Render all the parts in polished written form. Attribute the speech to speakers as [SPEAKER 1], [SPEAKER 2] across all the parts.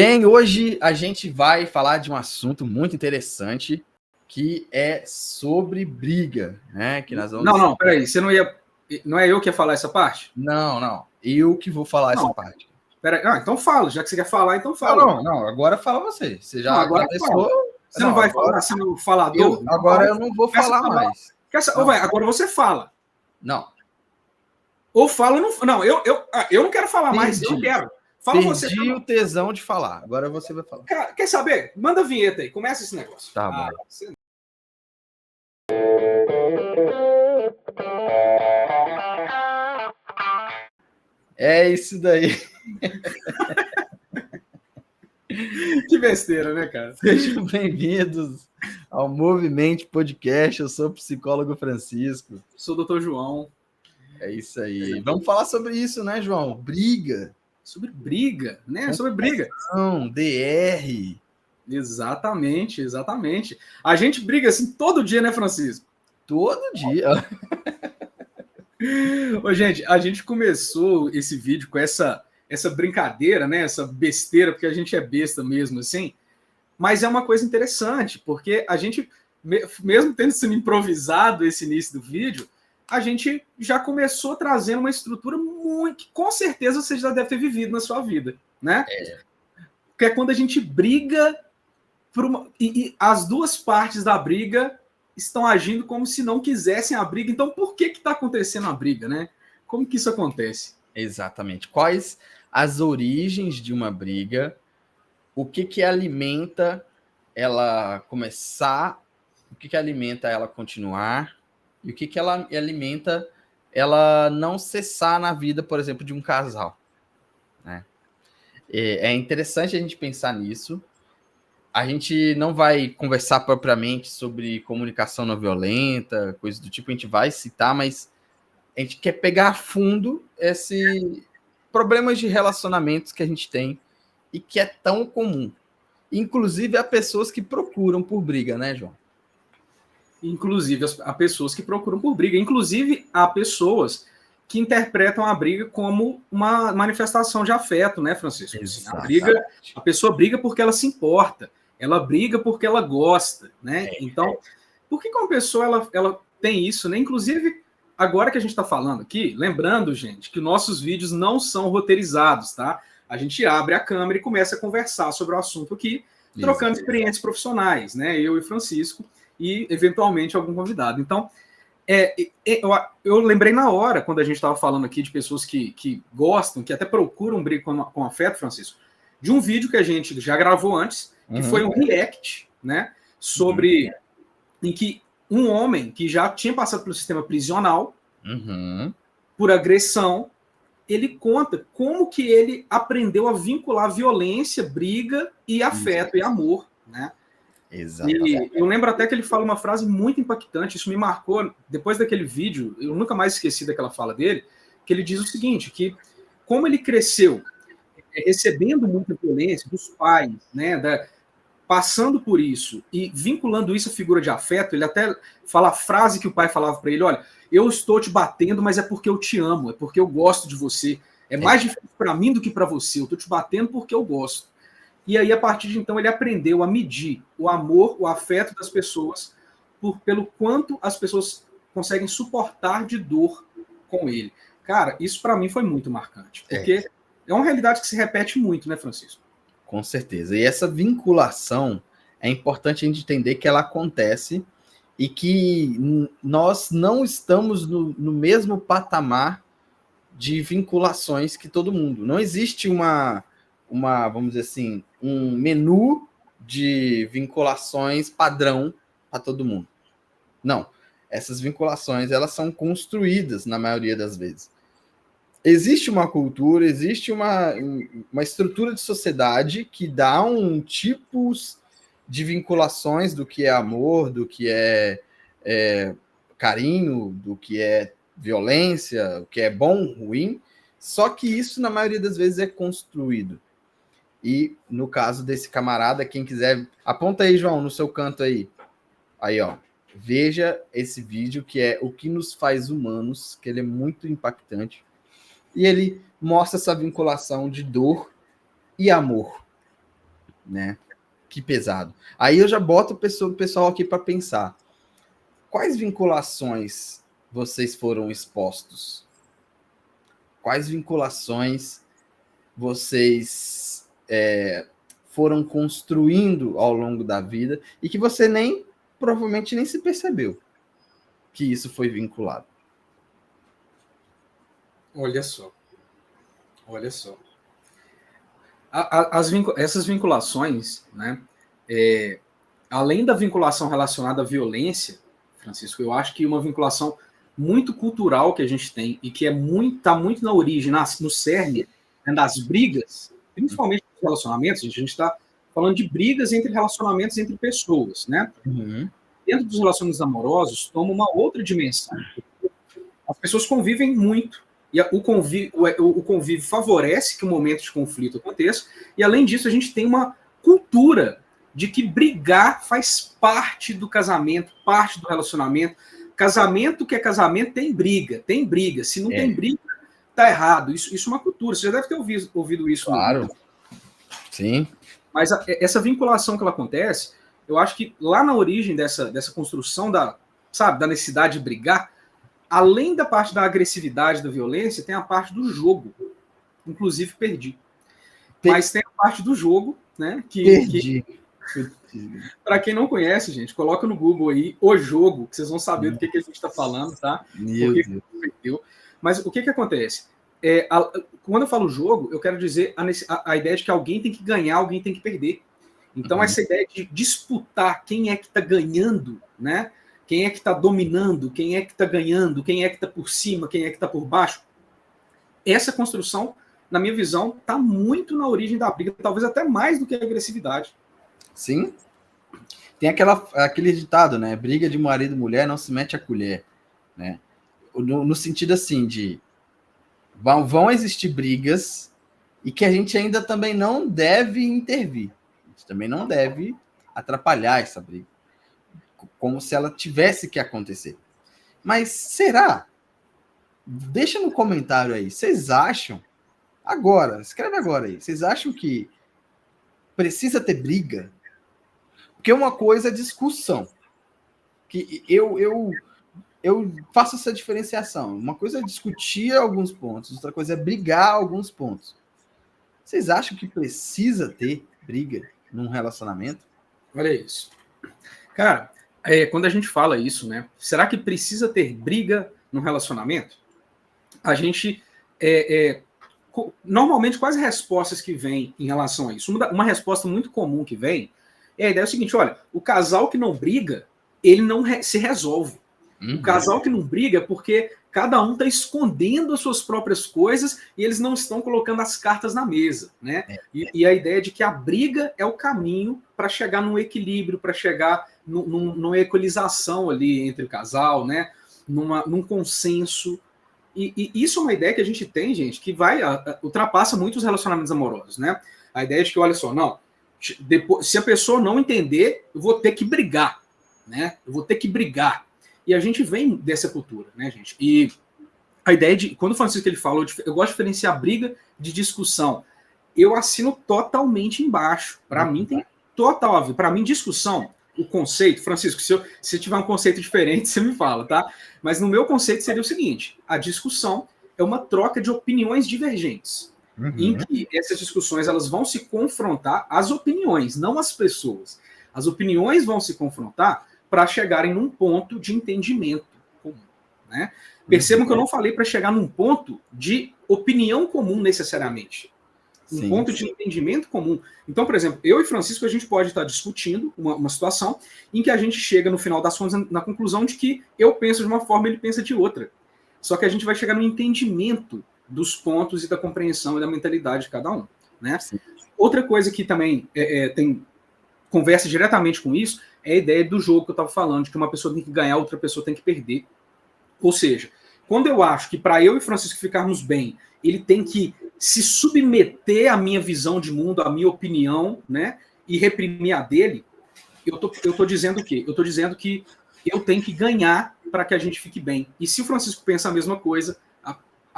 [SPEAKER 1] Bem, hoje a gente vai falar de um assunto muito interessante que é sobre briga, né? Que nós vamos...
[SPEAKER 2] Não, peraí, você não ia... Não é eu que ia falar essa parte?
[SPEAKER 1] Não, eu que vou falar essa parte.
[SPEAKER 2] Peraí, então fala, já que você quer falar, então fala.
[SPEAKER 1] Não, agora fala você. Você já
[SPEAKER 2] agora
[SPEAKER 1] atravessou...
[SPEAKER 2] Você não vai falar, você não falador?
[SPEAKER 1] Agora eu não vou falar mais.
[SPEAKER 2] Agora você fala.
[SPEAKER 1] Não.
[SPEAKER 2] Ou fala, não, eu não quero falar mais, eu não quero. Fala você.
[SPEAKER 1] Perdi o tesão de falar, agora você vai falar.
[SPEAKER 2] Quer saber? Manda a vinheta aí, começa esse negócio.
[SPEAKER 1] Tá bom. É isso daí.
[SPEAKER 2] Que besteira, né, cara?
[SPEAKER 1] Sejam bem-vindos ao Movimente Podcast. Eu sou o psicólogo Francisco.
[SPEAKER 2] Sou o Dr. João.
[SPEAKER 1] É isso aí. Vamos falar sobre isso, né, João? Briga.
[SPEAKER 2] Sobre briga, né? Sobre briga.
[SPEAKER 1] DR.
[SPEAKER 2] Exatamente. A gente briga assim todo dia, né, Francisco?
[SPEAKER 1] Todo dia.
[SPEAKER 2] Ô, gente, a gente começou esse vídeo com essa brincadeira, né? Essa besteira, porque a gente é besta mesmo, assim. Mas é uma coisa interessante, porque a gente, mesmo tendo sido improvisado esse início do vídeo, a gente já começou trazendo uma estrutura muito, que com certeza você já deve ter vivido na sua vida, né? Que é quando a gente briga por e as duas partes da briga estão agindo como se não quisessem a briga. Então, por que está acontecendo a briga, né? Como que isso acontece?
[SPEAKER 1] Exatamente. Quais as origens de uma briga? O que alimenta ela começar? O que alimenta ela continuar? E o que ela alimenta ela não cessar na vida, por exemplo, de um casal, né? É interessante a gente pensar nisso. A gente não vai conversar propriamente sobre comunicação não violenta, coisa do tipo, a gente vai citar, mas a gente quer pegar a fundo esse problemas de relacionamentos que a gente tem e que é tão comum. Inclusive, há pessoas que procuram por briga, né, João?
[SPEAKER 2] Inclusive, há pessoas que procuram por briga. Inclusive, há pessoas que interpretam a briga como uma manifestação de afeto, né, Francisco? A pessoa briga porque ela se importa. Ela briga porque ela gosta, né? Então, por que uma pessoa ela tem isso, né? Inclusive, agora que a gente está falando aqui, lembrando, gente, que nossos vídeos não são roteirizados, tá? A gente abre a câmera e começa a conversar sobre o assunto aqui, trocando experiências profissionais, né? Eu e Francisco, e eventualmente algum convidado. Então, eu lembrei na hora, quando a gente estava falando aqui de pessoas que gostam, que até procuram briga com afeto, Francisco, de um vídeo que a gente já gravou antes, que foi um react, né? Sobre em que um homem que já tinha passado pelo sistema prisional, por agressão, ele conta como que ele aprendeu a vincular violência, briga e afeto e amor, né?
[SPEAKER 1] Exatamente.
[SPEAKER 2] E eu lembro até que ele fala uma frase muito impactante, isso me marcou, depois daquele vídeo, eu nunca mais esqueci daquela fala dele, que ele diz o seguinte, que como ele cresceu recebendo muita violência dos pais, né, passando por isso e vinculando isso à figura de afeto, ele até fala a frase que o pai falava para ele, olha, eu estou te batendo, mas é porque eu te amo, é porque eu gosto de você, é mais difícil para mim do que para você, eu estou te batendo porque eu gosto. E aí, a partir de então, ele aprendeu a medir o amor, o afeto das pessoas pelo quanto as pessoas conseguem suportar de dor com ele. Cara, isso para mim foi muito marcante, porque é uma realidade que se repete muito, né, Francisco?
[SPEAKER 1] Com certeza. E essa vinculação, é importante a gente entender que ela acontece e que nós não estamos no mesmo patamar de vinculações que todo mundo. Não existe uma, vamos dizer assim, um menu de vinculações padrão para todo mundo. Não. Essas vinculações, elas são construídas na maioria das vezes. Existe uma cultura, existe uma estrutura de sociedade que dá um tipo de vinculações do que é amor, do que é carinho, do que é violência, o que é bom, ruim, só que isso, na maioria das vezes, é construído. E, no caso desse camarada, quem quiser... Aponta aí, João, no seu canto aí. Aí, ó. Veja esse vídeo, que é O que nos faz humanos, que ele é muito impactante. E ele mostra essa vinculação de dor e amor. né? Que pesado. Aí eu já boto o pessoal aqui para pensar. Quais vinculações vocês foram expostos? Quais vinculações vocês foram construindo ao longo da vida e que você provavelmente nem se percebeu que isso foi vinculado?
[SPEAKER 2] Olha só. Essas vinculações, né? Além da vinculação relacionada à violência, Francisco, eu acho que uma vinculação muito cultural que a gente tem e que está muito na origem, no cerne, né, das brigas, principalmente nos relacionamentos. A gente está falando de brigas entre relacionamentos entre pessoas, né?
[SPEAKER 1] Uhum.
[SPEAKER 2] Dentro dos relacionamentos amorosos, toma uma outra dimensão. As pessoas convivem muito, e o convívio favorece que o momento de conflito aconteça, e além disso a gente tem uma cultura de que brigar faz parte do casamento, parte do relacionamento. Casamento que é casamento tem briga. Se não tem briga, tá errado. Isso é uma cultura, você já deve ter ouvido isso.
[SPEAKER 1] Claro. Sim.
[SPEAKER 2] Mas essa vinculação que ela acontece, eu acho que lá na origem dessa construção da necessidade de brigar, além da parte da agressividade, da violência, tem a parte do jogo. Inclusive, perdi. Mas tem a parte do jogo, né?
[SPEAKER 1] Perdi.
[SPEAKER 2] Para quem não conhece, gente, coloca no Google aí o jogo, que vocês vão saber do que a gente está falando, tá?
[SPEAKER 1] Meu
[SPEAKER 2] Deus. Mas o que acontece? Quando eu falo jogo, eu quero dizer a ideia de que alguém tem que ganhar, alguém tem que perder. Então, essa ideia de disputar quem é que está ganhando, né? Quem é que está dominando, quem é que está ganhando, quem é que está por cima, quem é que está por baixo. Essa construção, na minha visão, está muito na origem da briga, talvez até mais do que a agressividade.
[SPEAKER 1] Sim. Tem aquele ditado, né? Briga de marido e mulher não se mete a colher, né? No sentido assim de vão existir brigas e que a gente ainda também não deve intervir. A gente também não deve atrapalhar essa briga. Como se ela tivesse que acontecer. Mas será? Deixa no comentário aí. Vocês acham? Agora, escreve agora aí. Vocês acham que precisa ter briga? Porque uma coisa é discussão. Que eu faço essa diferenciação. Uma coisa é discutir alguns pontos, outra coisa é brigar alguns pontos. Vocês acham que precisa ter briga num relacionamento?
[SPEAKER 2] Olha isso. Cara, quando a gente fala isso, né? Será que precisa ter briga no relacionamento? A gente normalmente, quais respostas que vêm em relação a isso? Uma resposta muito comum que vem é a ideia seguinte: olha, o casal que não briga, ele não se resolve. O casal que não briga é porque cada um está escondendo as suas próprias coisas e eles não estão colocando as cartas na mesa, né? E a ideia de que a briga é o caminho para chegar num equilíbrio, para chegar numa equalização ali entre o casal, né? Num consenso. E isso é uma ideia que a gente tem, gente, que ultrapassa muito os relacionamentos amorosos, né? A ideia de que, olha só, não, se a pessoa não entender, eu vou ter que brigar, né? Eu vou ter que brigar. E a gente vem dessa cultura, né, gente? E a ideia de... Quando o Francisco ele falou, eu gosto de diferenciar briga de discussão. Eu assino totalmente embaixo. Para mim, tem total a ver. Para mim, discussão, o conceito... Francisco, se tiver um conceito diferente, você me fala, tá? Mas no meu conceito seria o seguinte: a discussão é uma troca de opiniões divergentes. Em que essas discussões elas vão se confrontar, as opiniões, não as pessoas. As opiniões vão se confrontar para chegarem num ponto de entendimento comum, né? Percebam que eu não falei para chegar num ponto de opinião comum necessariamente. Um ponto de entendimento comum. Então, por exemplo, eu e Francisco, a gente pode estar discutindo uma situação em que a gente chega, no final das contas, na conclusão de que eu penso de uma forma e ele pensa de outra. Só que a gente vai chegar no entendimento dos pontos e da compreensão e da mentalidade de cada um, né? Outra coisa que também conversa diretamente com isso é a ideia do jogo que eu estava falando, de que uma pessoa tem que ganhar, outra pessoa tem que perder. Ou seja, quando eu acho que para eu e Francisco ficarmos bem, ele tem que se submeter à minha visão de mundo, à minha opinião, né, e reprimir a dele, eu tô dizendo o quê? Eu tô dizendo que eu tenho que ganhar para que a gente fique bem. E se o Francisco pensa a mesma coisa,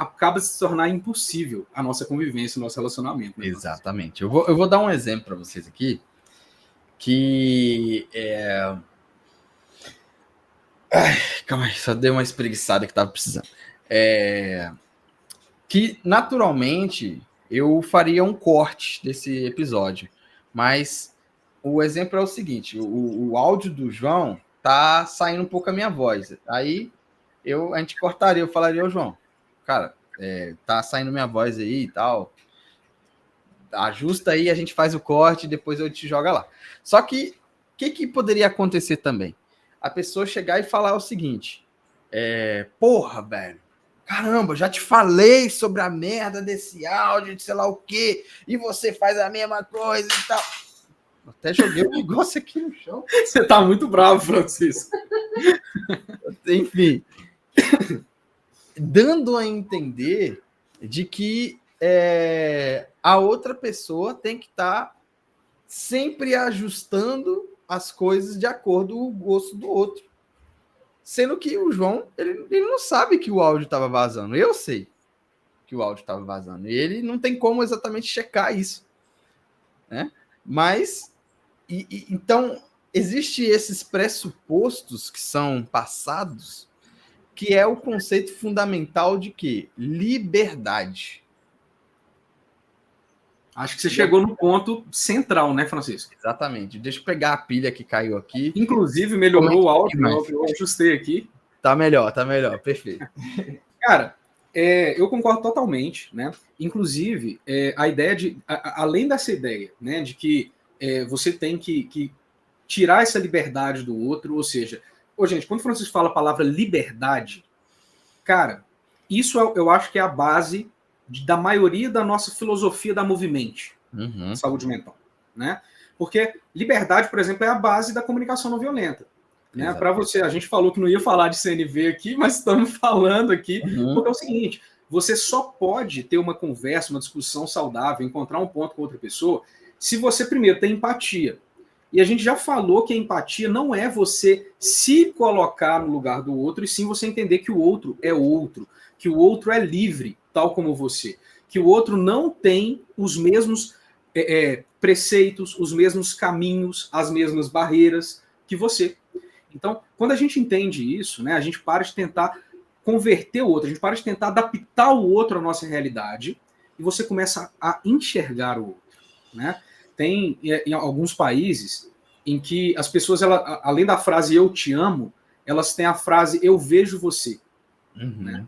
[SPEAKER 2] acaba se tornar impossível a nossa convivência, o nosso relacionamento. Né?
[SPEAKER 1] Exatamente. Eu vou dar um exemplo para vocês aqui, que calma aí, só dei uma espreguiçada que estava precisando. Que, naturalmente, eu faria um corte desse episódio, mas o exemplo é o seguinte, o áudio do João tá saindo um pouco a minha voz. Aí a gente cortaria, eu falaria, ô João, cara, tá saindo minha voz aí e tal, ajusta aí, a gente faz o corte e depois eu te jogo lá. Só que, o que poderia acontecer também? A pessoa chegar e falar o seguinte, porra, velho, caramba, já te falei sobre a merda desse áudio, de sei lá o quê, e você faz a mesma coisa e tal. Até joguei um negócio aqui no chão.
[SPEAKER 2] Você tá muito bravo, Francisco.
[SPEAKER 1] Enfim, dando a entender de que a outra pessoa tem que estar sempre ajustando as coisas de acordo com o gosto do outro. Sendo que o João, ele não sabe que o áudio estava vazando. Eu sei que o áudio estava vazando. E ele não tem como exatamente checar isso. Né? Mas, então, existem esses pressupostos que são passados, que é o conceito fundamental de quê? Liberdade.
[SPEAKER 2] Acho que você chegou no ponto central, né, Francisco?
[SPEAKER 1] Exatamente. Deixa eu pegar a pilha que caiu aqui.
[SPEAKER 2] Inclusive, melhorou o áudio, eu ajustei aqui.
[SPEAKER 1] Tá melhor, perfeito.
[SPEAKER 2] Cara, eu concordo totalmente, né? Inclusive, a ideia além dessa ideia, né, de que você tem que tirar essa liberdade do outro, ou seja, gente, quando o Francisco fala a palavra liberdade, cara, isso eu acho que é a base da maioria da nossa filosofia da Movimento, saúde mental, né? Porque liberdade, por exemplo, é a base da comunicação não violenta. Né? Para você, a gente falou que não ia falar de CNV aqui, mas estamos falando aqui, porque é o seguinte, você só pode ter uma conversa, uma discussão saudável, encontrar um ponto com outra pessoa, se você primeiro tem empatia. E a gente já falou que a empatia não é você se colocar no lugar do outro, e sim você entender que o outro, que o outro é livre, tal como você, que o outro não tem os mesmos preceitos, os mesmos caminhos, as mesmas barreiras que você. Então, quando a gente entende isso, né, a gente para de tentar converter o outro, a gente para de tentar adaptar o outro à nossa realidade e você começa a enxergar o outro. Né? Tem em alguns países em que as pessoas, além da frase eu te amo, elas têm a frase eu vejo você. Né?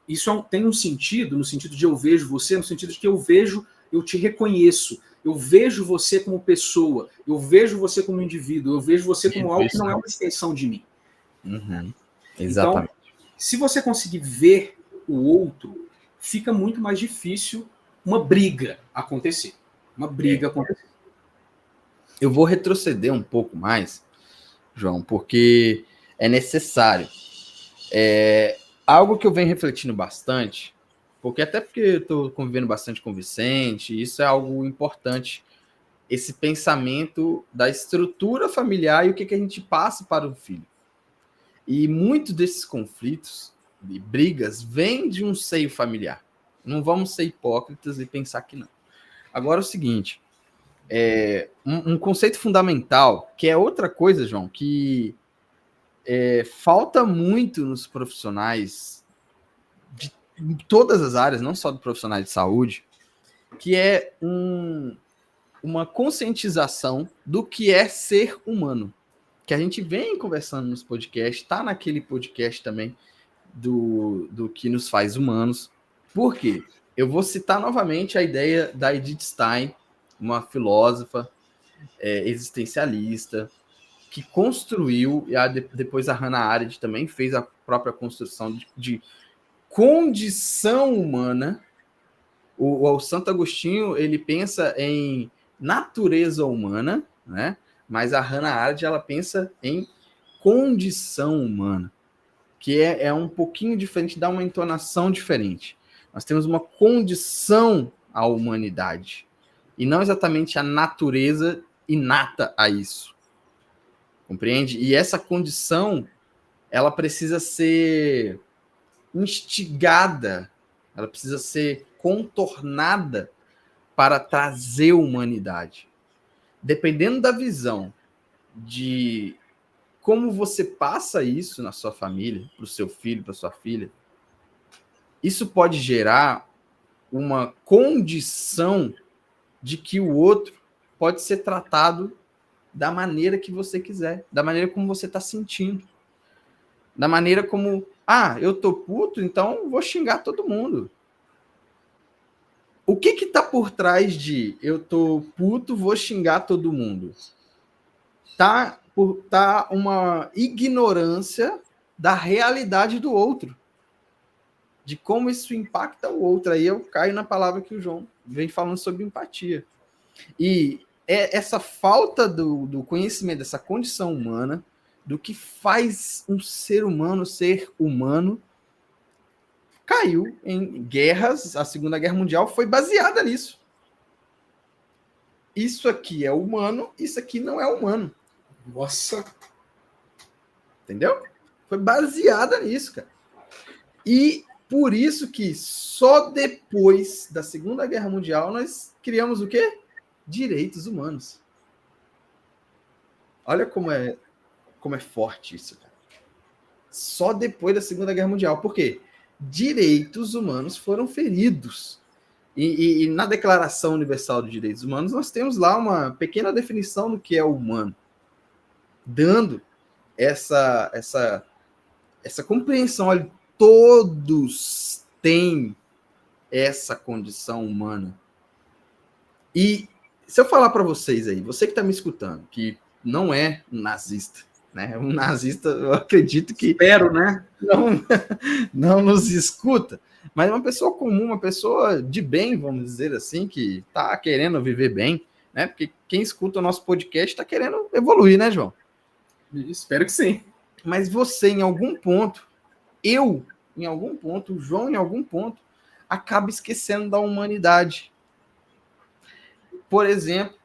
[SPEAKER 2] Isso tem um sentido, no sentido de eu vejo você, no sentido de que eu te reconheço, eu vejo você como pessoa, eu vejo você como indivíduo, eu vejo você como algo que não é uma extensão de mim.
[SPEAKER 1] Exatamente.
[SPEAKER 2] Então, se você conseguir ver o outro, fica muito mais difícil uma briga acontecer.
[SPEAKER 1] Eu vou retroceder um pouco mais, João, porque é necessário. Algo que eu venho refletindo bastante, porque eu estou convivendo bastante com o Vicente, isso é algo importante, esse pensamento da estrutura familiar e o que a gente passa para o filho. E muitos desses conflitos e brigas vêm de um seio familiar. Não vamos ser hipócritas e pensar que não. Agora, o seguinte, um conceito fundamental, que é outra coisa, João, que falta muito nos profissionais de todas as áreas, não só do profissional de saúde, que é uma conscientização do que é ser humano. Que a gente vem conversando nos podcasts, está naquele podcast também do que nos faz humanos. Por quê? Eu vou citar novamente a ideia da Edith Stein, uma filósofa existencialista, que construiu, e depois a Hannah Arendt também fez a própria construção de condição humana. O Santo Agostinho, ele pensa em natureza humana, né? Mas a Hannah Arendt, ela pensa em condição humana, que é um pouquinho diferente, dá uma entonação diferente. Nós temos uma condição à humanidade, e não exatamente a natureza inata a isso. Compreende? E essa condição, ela precisa ser instigada, ela precisa ser contornada para trazer humanidade. Dependendo da visão de como você passa isso na sua família, para o seu filho, para sua filha, isso pode gerar uma condição de que o outro pode ser tratado da maneira que você quiser, da maneira como você está sentindo, da maneira como, eu tô puto, então vou xingar todo mundo. O que está por trás de eu tô puto, vou xingar todo mundo? Tá uma ignorância da realidade do outro, de como isso impacta o outro. Aí eu caio na palavra que o João vem falando sobre empatia. E essa falta do conhecimento dessa condição humana, do que faz um ser humano ser humano, caiu em guerras. A Segunda Guerra Mundial foi baseada nisso. Isso aqui é humano, isso aqui não é humano.
[SPEAKER 2] Nossa!
[SPEAKER 1] Entendeu? Foi baseada nisso, cara. E por isso que só depois da Segunda Guerra Mundial nós criamos o quê? Direitos humanos. Olha como é forte isso, cara. Só depois da Segunda Guerra Mundial. Por quê? Direitos humanos foram feridos. E na Declaração Universal dos Direitos Humanos nós temos lá uma pequena definição do que é o humano, dando essa compreensão. Olha, todos têm essa condição humana. E se eu falar para vocês aí, você que está me escutando, que não é um nazista, né? Um nazista, eu acredito que...
[SPEAKER 2] Espero, né?
[SPEAKER 1] Não nos escuta, mas uma pessoa comum, uma pessoa de bem, vamos dizer assim, que está querendo viver bem, né? Porque quem escuta o nosso podcast está querendo evoluir, né, João?
[SPEAKER 2] Espero que sim.
[SPEAKER 1] Mas você, em algum ponto, eu, em algum ponto, o João, em algum ponto, acaba esquecendo da humanidade. Por exemplo,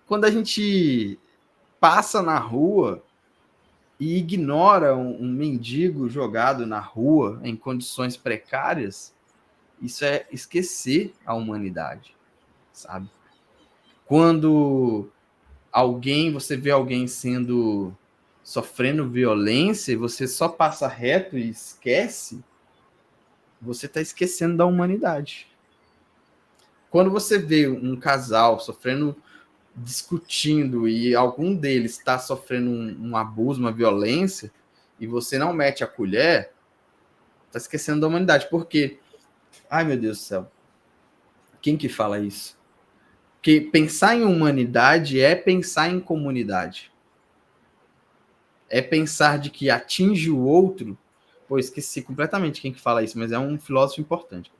[SPEAKER 1] quando a gente passa na rua e ignora um mendigo jogado na rua em condições precárias, isso é esquecer a humanidade, sabe? Quando você vê alguém sofrendo violência e você só passa reto e esquece, você está esquecendo da humanidade. Quando você vê um casal discutindo e algum deles está sofrendo um abuso, uma violência, e você não mete a colher, está esquecendo da humanidade. Por quê? Ai, meu Deus do céu. Quem que fala isso? Porque pensar em humanidade é pensar em comunidade. É pensar de que atinge o outro. Pô, esqueci completamente quem que fala isso, mas é um filósofo importante.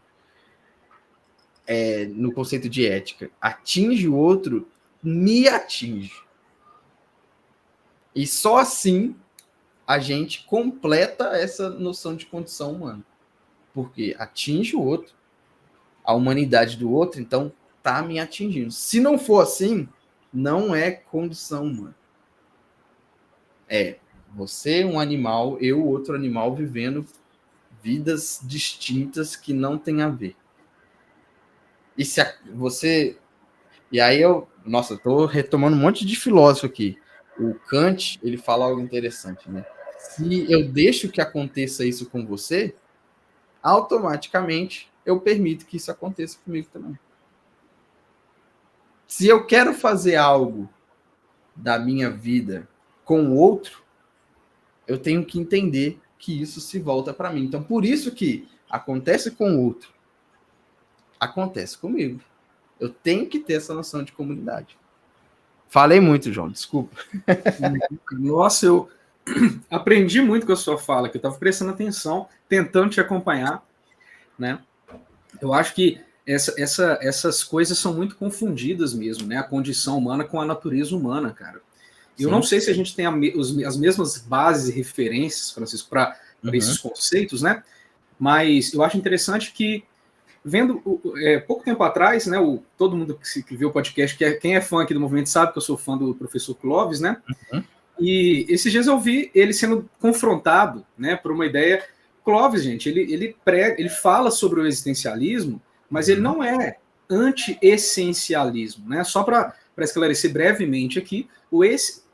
[SPEAKER 1] No conceito de ética. Atinge o outro, me atinge. E só assim a gente completa essa noção de condição humana. Porque atinge o outro, a humanidade do outro, então tá me atingindo. Se não for assim, não é condição humana. Você um animal, eu outro animal, vivendo vidas distintas que não tem a ver. E se você... E aí eu tô retomando um monte de filósofo aqui. O Kant, ele fala algo interessante, né? Se eu deixo que aconteça isso com você, automaticamente eu permito que isso aconteça comigo também. Se eu quero fazer algo da minha vida com o outro, eu tenho que entender que isso se volta para mim. Então, por isso que acontece com o outro, acontece comigo. Eu tenho que ter essa noção de comunidade. Falei muito, João, desculpa.
[SPEAKER 2] Nossa, eu aprendi muito com a sua fala, que eu estava prestando atenção, tentando te acompanhar, né? Eu acho que essas coisas são muito confundidas mesmo, né? A condição humana com a natureza humana, cara. Eu não sei se a gente tem as mesmas bases e referências, Francisco, para esses conceitos, né? Mas eu acho interessante que, vendo pouco tempo atrás, né? Todo mundo que viu o podcast, quem é fã aqui do movimento sabe que eu sou fã do professor Clóvis, né? E esses dias eu vi ele sendo confrontado, né, por uma ideia Clóvis, gente, ele fala sobre o existencialismo, mas ele não é anti-essencialismo, né? Só para esclarecer brevemente aqui,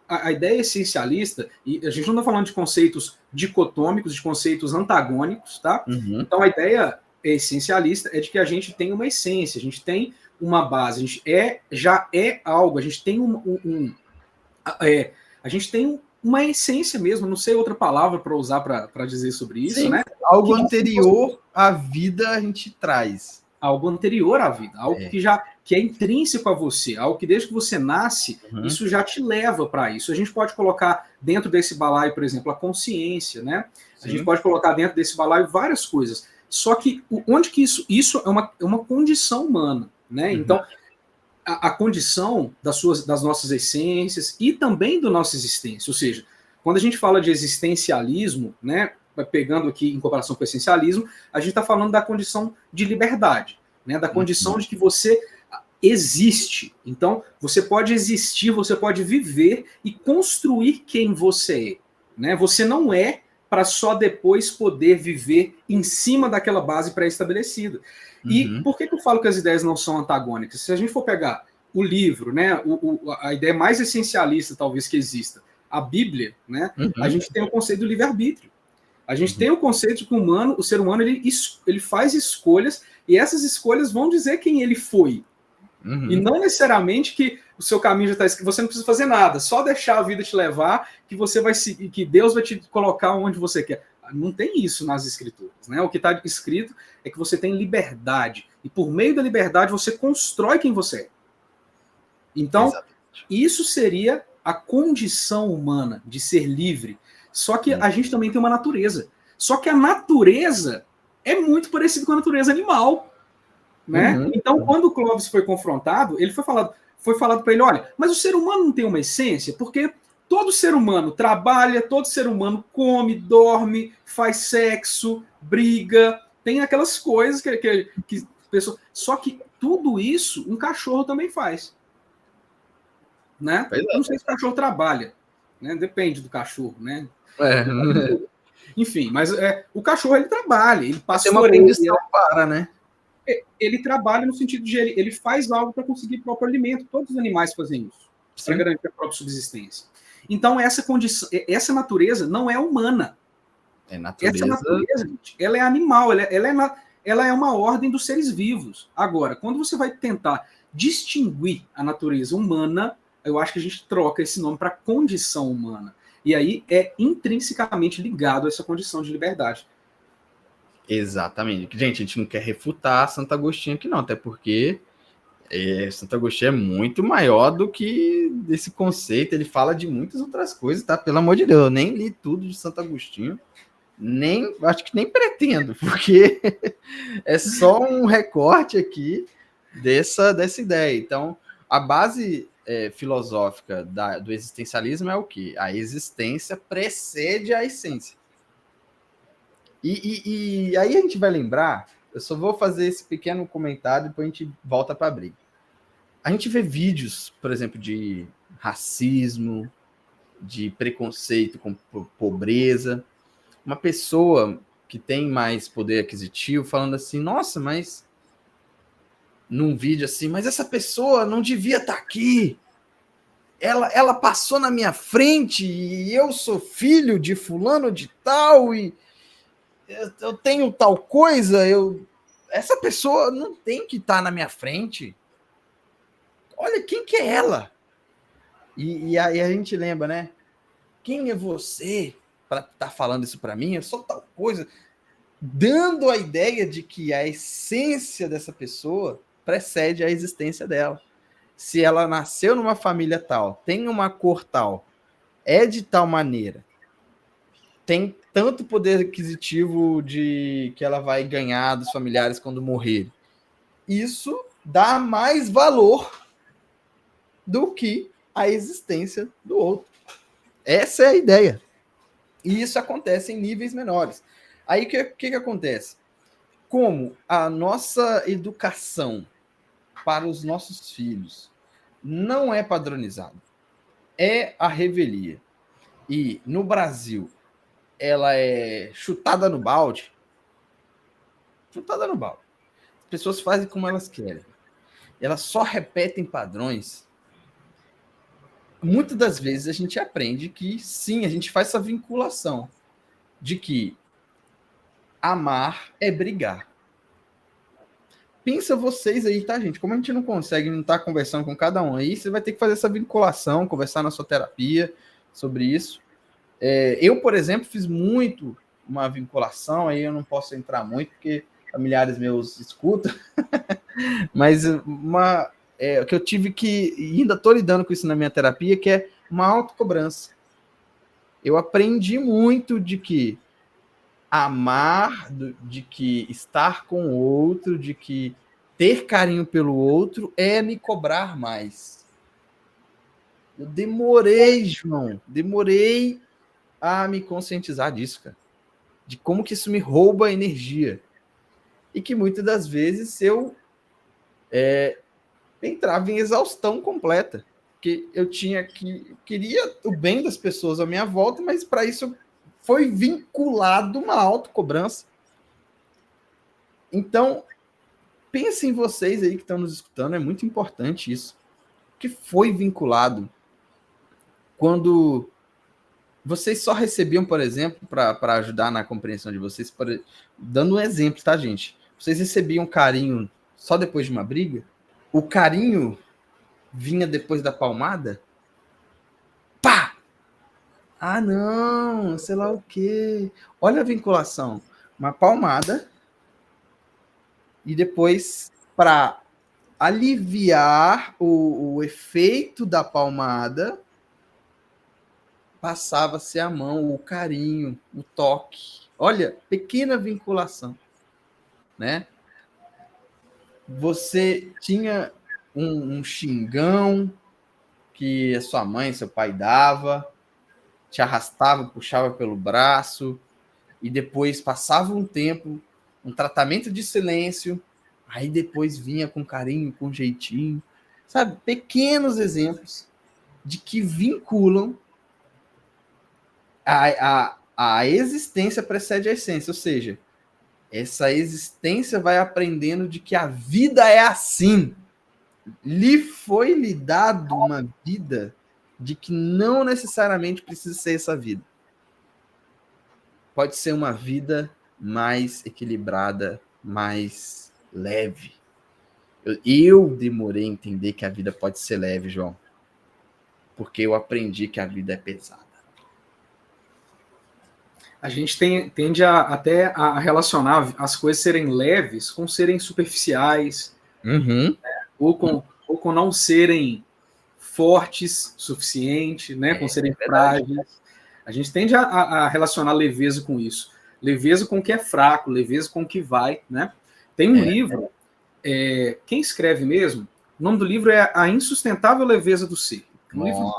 [SPEAKER 2] a ideia essencialista, e a gente não está falando de conceitos dicotômicos, de conceitos antagônicos, tá?
[SPEAKER 1] Uhum.
[SPEAKER 2] Então a ideia essencialista é de que a gente tem uma essência, a gente tem uma base, a gente já é algo, a gente tem a gente tem uma essência mesmo, não sei outra palavra para usar para dizer sobre isso,
[SPEAKER 1] Sim,
[SPEAKER 2] né?
[SPEAKER 1] algo anterior à vida a gente traz.
[SPEAKER 2] Algo anterior à vida, algo que é intrínseco a você, algo que desde que você nasce, isso já te leva para isso. A gente pode colocar dentro desse balaio, por exemplo, a consciência, né? Sim. A gente pode colocar dentro desse balaio várias coisas. Só que onde que isso é uma condição humana, né? Então, a condição das nossas essências e também da nossa existência. Ou seja, quando a gente fala de existencialismo, né, pegando aqui em comparação com o essencialismo, a gente está falando da condição de liberdade, né, da condição de que você existe. Então, você pode existir, você pode viver e construir quem você é. Né? Você não é para só depois poder viver em cima daquela base pré-estabelecida. E por que eu falo que as ideias não são antagônicas? Se a gente for pegar o livro, né, a ideia mais essencialista talvez que exista, a Bíblia, né, a gente tem o conceito do livre-arbítrio. A gente tem o conceito de que o ser humano, ele faz escolhas e essas escolhas vão dizer quem ele foi. E não necessariamente que o seu caminho já está escrito, você não precisa fazer nada, só deixar a vida te levar, que você vai seguir, que Deus vai te colocar onde você quer. Não tem isso nas escrituras, né? O que está escrito é que você tem liberdade. E por meio da liberdade você constrói quem você é. Então, isso seria a condição humana de ser livre. Só que a gente também tem uma natureza. Só que a natureza é muito parecida com a natureza animal. Né? Então, quando o Clóvis foi confrontado, foi falado para ele, olha, mas o ser humano não tem uma essência, porque todo ser humano trabalha, todo ser humano come, dorme, faz sexo, briga, tem aquelas coisas que pessoa... Só que tudo isso um cachorro também faz. Né? Eu não sei se o cachorro trabalha, né? Depende do cachorro, né? Enfim, mas o cachorro ele trabalha, ele pastoreia.
[SPEAKER 1] Né?
[SPEAKER 2] Ele trabalha no sentido de ele faz algo para conseguir o próprio alimento. Todos os animais fazem isso, para garantir a própria subsistência. Então, essa natureza não é humana. Essa natureza, gente, ela é animal, ela é uma ordem dos seres vivos. Agora, quando você vai tentar distinguir a natureza humana, eu acho que a gente troca esse nome para condição humana. E aí é intrinsecamente ligado a essa condição de liberdade.
[SPEAKER 1] Exatamente. Gente, a gente não quer refutar Santo Agostinho aqui não, até porque Santo Agostinho é muito maior do que esse conceito, ele fala de muitas outras coisas, tá? Pelo amor de Deus, eu nem li tudo de Santo Agostinho, acho que nem pretendo, porque é só um recorte aqui dessa ideia. Então, a base filosófica do existencialismo é o quê? A existência precede a essência. E aí a gente vai lembrar, eu só vou fazer esse pequeno comentário, depois a gente volta para a briga. A gente vê vídeos, por exemplo, de racismo, de preconceito com pobreza. Uma pessoa que tem mais poder aquisitivo falando assim, nossa, mas... Num vídeo assim, mas essa pessoa não devia estar aqui. Ela passou na minha frente e eu sou filho de fulano de tal e... eu tenho tal coisa, essa pessoa não tem que estar na minha frente. Olha, quem que é ela? E aí a gente lembra, né? Quem é você para estar falando isso para mim? Eu sou tal coisa. Dando a ideia de que a essência dessa pessoa precede a existência dela. Se ela nasceu numa família tal, tem uma cor tal, é de tal maneira, tem tanto poder aquisitivo de que ela vai ganhar dos familiares quando morrer. Isso dá mais valor do que a existência do outro. Essa é a ideia. E isso acontece em níveis menores. Aí o que acontece? Como a nossa educação para os nossos filhos não é padronizada, é a revelia. E no Brasil, ela é chutada no balde, as pessoas fazem como elas querem. Elas só repetem padrões. Muitas das vezes a gente aprende que sim, a gente faz essa vinculação de que amar é brigar. Pensa vocês aí, tá, gente? Como a gente não consegue não estar conversando com cada um aí, você vai ter que fazer essa vinculação, conversar na sua terapia sobre isso. Eu, por exemplo, fiz muito uma vinculação, aí eu não posso entrar muito, porque familiares meus escutam, mas que eu tive que, e ainda estou lidando com isso na minha terapia, que é uma autocobrança. Eu aprendi muito de que amar, de que estar com o outro, de que ter carinho pelo outro é me cobrar mais. Eu demorei, João, a me conscientizar disso, cara. De como que isso me rouba energia. E que muitas das vezes eu entrava em exaustão completa. Porque eu queria o bem das pessoas à minha volta, mas para isso foi vinculado uma autocobrança. Então, pensem vocês aí que estão nos escutando, é muito importante isso. Que foi vinculado quando vocês só recebiam, por exemplo, para ajudar na compreensão de vocês, dando um exemplo, tá, gente? Vocês recebiam carinho só depois de uma briga? O carinho vinha depois da palmada? Pá! Ah, não, sei lá o quê. Olha a vinculação. Uma palmada e depois, para aliviar o efeito da palmada, passava-se a mão, o carinho, o toque. Olha, pequena vinculação, né? Você tinha um xingão que a sua mãe, seu pai dava, te arrastava, puxava pelo braço, e depois passava um tempo, um tratamento de silêncio, aí depois vinha com carinho, com jeitinho, sabe? Pequenos exemplos de que vinculam a existência precede a essência, ou seja, essa existência vai aprendendo de que a vida é assim. Lhe foi lhe dado uma vida de que não necessariamente precisa ser essa vida. Pode ser uma vida mais equilibrada, mais leve. Eu demorei a entender que a vida pode ser leve, João. Porque eu aprendi que a vida é pesada.
[SPEAKER 2] A gente tende até a relacionar as coisas serem leves com serem superficiais,
[SPEAKER 1] né?
[SPEAKER 2] ou com não serem fortes o suficiente, né? Com serem frágeis. A gente tende a relacionar leveza com isso. Leveza com o que é fraco, leveza com o que vai, né? Tem um livro, quem escreve mesmo? O nome do livro é A Insustentável Leveza do Ser. Um livro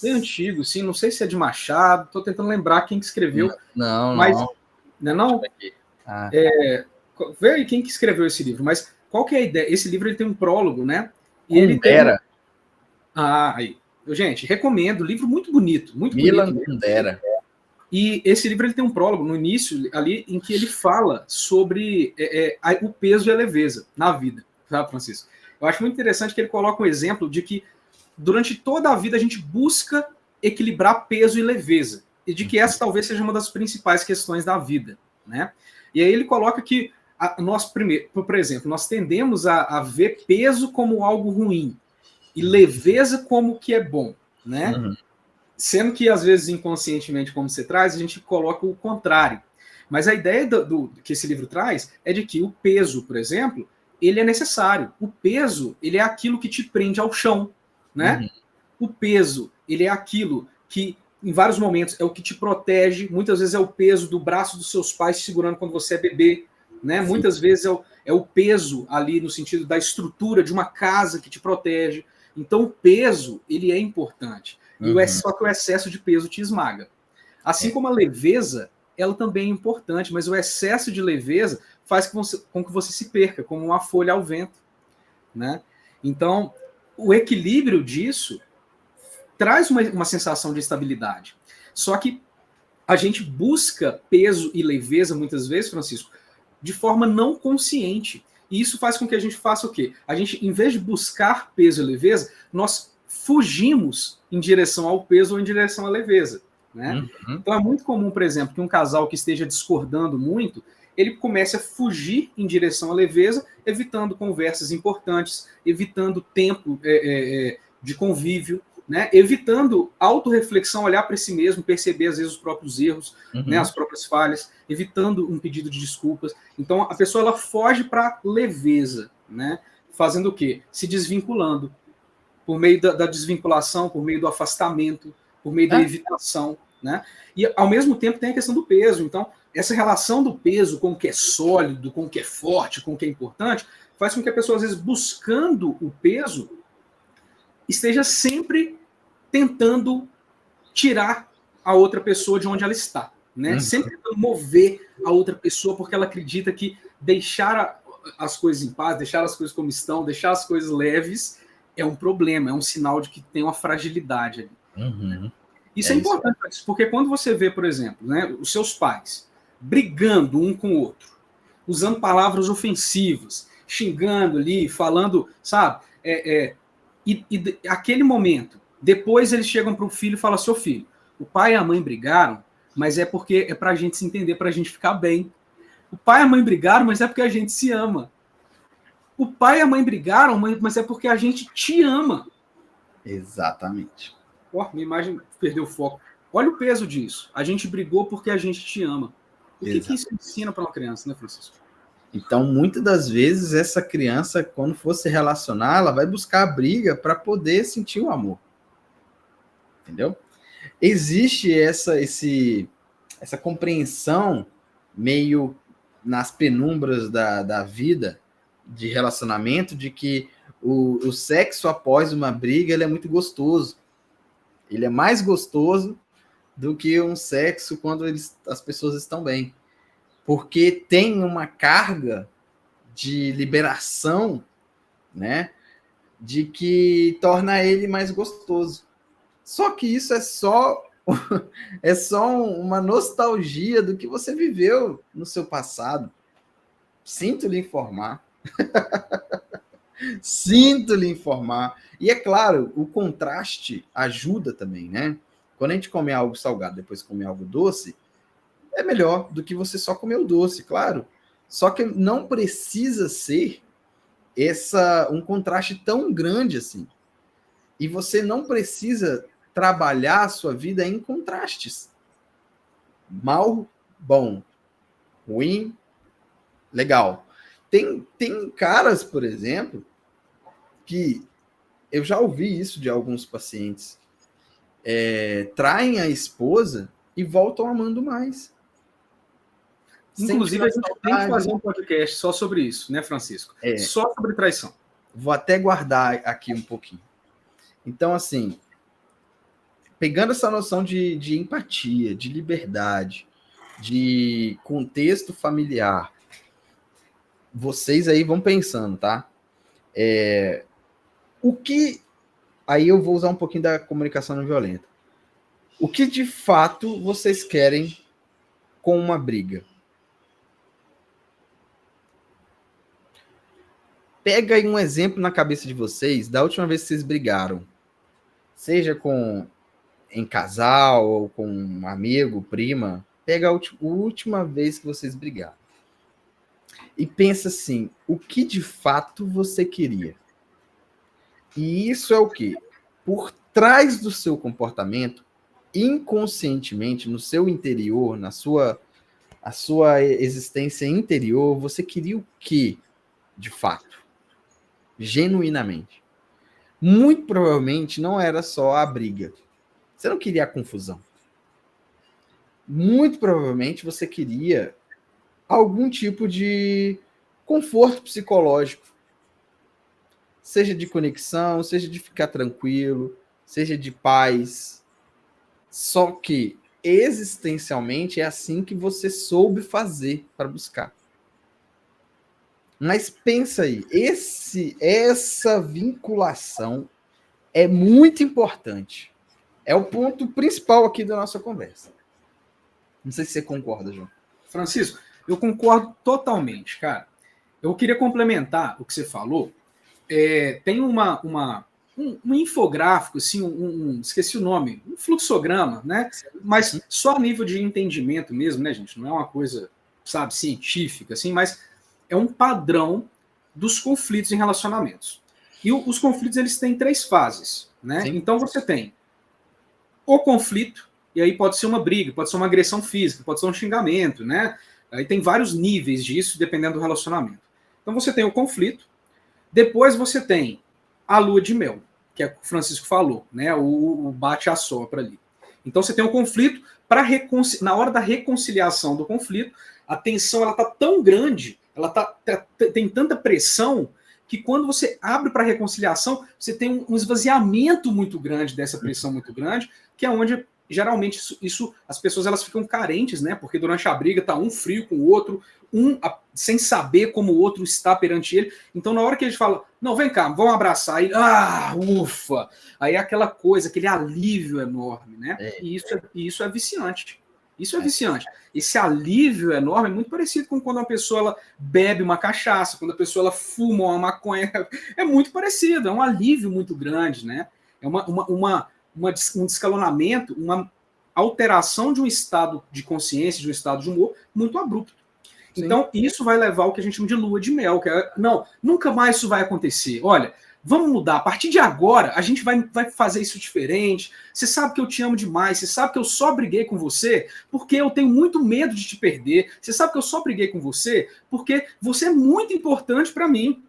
[SPEAKER 2] bem antigo, sim, não sei se é de Machado, estou tentando lembrar quem que escreveu.
[SPEAKER 1] Não.
[SPEAKER 2] Não? Vê aí quem que escreveu esse livro, mas qual que é a ideia? Esse livro ele tem um prólogo, né? E ele tem... aí. Gente, recomendo, livro muito bonito, muito
[SPEAKER 1] Milan
[SPEAKER 2] bonito.
[SPEAKER 1] Kundera.
[SPEAKER 2] E esse livro ele tem um prólogo no início, ali, em que ele fala sobre o peso e a leveza na vida, sabe, Francisco? Eu acho muito interessante que ele coloca um exemplo de que durante toda a vida a gente busca equilibrar peso e leveza, e de que essa talvez seja uma das principais questões da vida, né? E aí ele coloca que nós, primeiro, por exemplo, nós tendemos a ver peso como algo ruim e leveza como que é bom, né? Sendo que, às vezes, inconscientemente, como você traz, a gente coloca o contrário. Mas a ideia que esse livro traz é de que o peso, por exemplo, ele é necessário. O peso, ele é aquilo que te prende ao chão, né? O peso, ele é aquilo que, em vários momentos, é o que te protege. Muitas vezes é o peso do braço dos seus pais te segurando quando você é bebê, né? Muitas vezes é o peso ali no sentido da estrutura de uma casa que te protege. Então, o peso, ele é importante. Só que o excesso de peso te esmaga. Assim como a leveza, ela também é importante, mas o excesso de leveza faz com que você se perca, como uma folha ao vento, né? Então, o equilíbrio disso traz uma sensação de estabilidade. Só que a gente busca peso e leveza, muitas vezes, Francisco, de forma não consciente. E isso faz com que a gente faça o quê? A gente, em vez de buscar peso e leveza, nós fugimos em direção ao peso ou em direção à leveza. Né?
[SPEAKER 1] Uhum.
[SPEAKER 2] Então é muito comum, por exemplo, que um casal que esteja discordando muito, ele comece a fugir em direção à leveza, evitando conversas importantes, evitando tempo de convívio, né? Evitando autorreflexão, olhar para si mesmo, perceber às vezes os próprios erros, né? As próprias falhas, evitando um pedido de desculpas. Então a pessoa ela foge para leveza, né? Fazendo o quê? Se desvinculando por meio da desvinculação, por meio do afastamento, por meio da evitação, né? E ao mesmo tempo tem a questão do peso. Então essa relação do peso com o que é sólido, com o que é forte, com o que é importante, faz com que a pessoa às vezes buscando o peso esteja sempre tentando tirar a outra pessoa de onde ela está, né? Sempre tentando mover a outra pessoa porque ela acredita que deixar as coisas em paz, deixar as coisas como estão, deixar as coisas leves é um problema, é um sinal de que tem uma fragilidade ali. Isso é importante, porque quando você vê, por exemplo, né, os seus pais brigando um com o outro, usando palavras ofensivas, xingando ali, falando, sabe? E aquele momento, depois eles chegam para o filho e falam: seu filho, o pai e a mãe brigaram, mas é porque é para a gente se entender, para a gente ficar bem. O pai e a mãe brigaram, mas é porque a gente se ama. O pai e a mãe brigaram, mas é porque a gente te ama.
[SPEAKER 1] Exatamente.
[SPEAKER 2] Minha imagem perdeu o foco. Olha o peso disso. A gente brigou porque a gente te ama. O que isso ensina para uma criança, né, Francisco?
[SPEAKER 1] Então, muitas das vezes, essa criança, quando for se relacionar, ela vai buscar a briga para poder sentir o amor. Entendeu? Existe essa compreensão meio nas penumbras da vida de relacionamento de que o sexo após uma briga ele é muito gostoso. Ele é mais gostoso do que um sexo quando as pessoas estão bem. Porque tem uma carga de liberação, né, de que torna ele mais gostoso. Só que isso é só uma nostalgia do que você viveu no seu passado. Sinto lhe informar. Sinto lhe informar. E é claro, o contraste ajuda também, né? Quando a gente come algo salgado, depois comer algo doce, é melhor do que você só comer o doce, claro. Só que não precisa ser um contraste tão grande assim. E você não precisa trabalhar a sua vida em contrastes. Mal, bom. Ruim, legal. Tem caras, por exemplo, que eu já ouvi isso de alguns pacientes. Traem a esposa e voltam amando mais.
[SPEAKER 2] Inclusive, a gente tem que fazer um podcast só sobre isso, né, Francisco? Só sobre traição.
[SPEAKER 1] Vou até guardar aqui um pouquinho. Então, assim, pegando essa noção de empatia, de liberdade, de contexto familiar, vocês aí vão pensando, tá? O que... Aí eu vou usar um pouquinho da comunicação não violenta. O que de fato vocês querem com uma briga? Pega aí um exemplo na cabeça de vocês da última vez que vocês brigaram. Seja em casal, ou com um amigo, prima. Pega a última vez que vocês brigaram. E pensa assim, o que de fato você queria? E isso é o quê? Por trás do seu comportamento, inconscientemente, no seu interior, a sua existência interior, você queria o quê, de fato? Genuinamente. Muito provavelmente não era só a briga. Você não queria a confusão. Muito provavelmente você queria algum tipo de conforto psicológico. Seja de conexão, seja de ficar tranquilo, seja de paz. Só que, existencialmente, é assim que você soube fazer para buscar. Mas pensa aí, essa vinculação é muito importante. É o ponto principal aqui da nossa conversa. Não sei se você concorda, João.
[SPEAKER 2] Francisco, eu concordo totalmente, cara. Eu queria complementar o que você falou. Tem um infográfico, assim, esqueci o nome, um fluxograma, né? Mas só a nível de entendimento mesmo, né, gente? Não é uma coisa, sabe, científica, assim, mas é um padrão dos conflitos em relacionamentos. E os conflitos, eles têm 3 fases, né?
[SPEAKER 1] Sim.
[SPEAKER 2] Então você tem o conflito, e aí pode ser uma briga, pode ser uma agressão física, pode ser um xingamento, né? Aí tem vários níveis disso, dependendo do relacionamento. Então você tem o conflito, depois você tem a lua de mel, que é o que o Francisco falou, né? O bate a sopra ali. Então você tem um conflito, na hora da reconciliação do conflito, a tensão ela tá tão grande, tem tanta pressão, que quando você abre para reconciliação, você tem um esvaziamento muito grande dessa pressão muito grande, que é onde geralmente as pessoas elas ficam carentes, né? Porque durante a briga tá um frio com o outro, sem saber como o outro está perante ele. Então, na hora que eles falam, não, vem cá, vamos abraçar, aí, ufa! Aí é aquela coisa, aquele alívio enorme, né? E isso é viciante. Isso é viciante. Esse alívio enorme é muito parecido com quando uma pessoa ela bebe uma cachaça, quando a pessoa ela fuma uma maconha. É muito parecido, é um alívio muito grande, né? É um descalonamento, uma alteração de um estado de consciência, de um estado de humor muito abrupto. Sim. Então, isso vai levar ao que a gente chama de lua de mel, que é, não, nunca mais isso vai acontecer. Olha, vamos mudar. A partir de agora, a gente vai fazer isso diferente. Você sabe que eu te amo demais. Você sabe que eu só briguei com você porque eu tenho muito medo de te perder. Você sabe que eu só briguei com você porque você é muito importante para mim.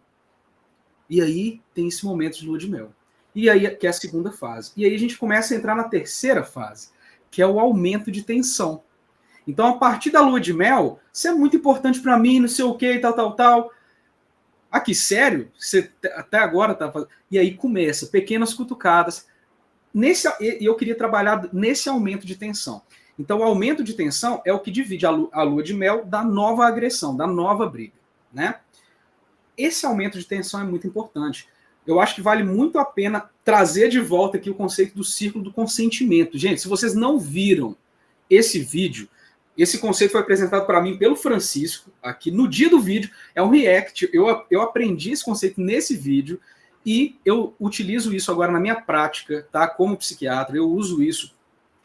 [SPEAKER 2] E aí tem esse momento de lua de mel. E aí, que é a segunda fase. E aí a gente começa a entrar na terceira fase, que é o aumento de tensão. Então, a partir da lua de mel, você é muito importante para mim, não sei o que, tal. Aqui, sério? Você até agora tá fazendo... E aí começa, pequenas cutucadas. E eu queria trabalhar nesse aumento de tensão. Então, o aumento de tensão é o que divide a lua de mel da nova agressão, da nova briga, né? Esse aumento de tensão é muito importante. Eu acho que vale muito a pena trazer de volta aqui o conceito do círculo do consentimento. Gente, se vocês não viram esse vídeo, esse conceito foi apresentado para mim pelo Francisco, aqui no dia do vídeo, é um react, eu aprendi esse conceito nesse vídeo, e eu utilizo isso agora na minha prática, tá? Como psiquiatra, eu uso isso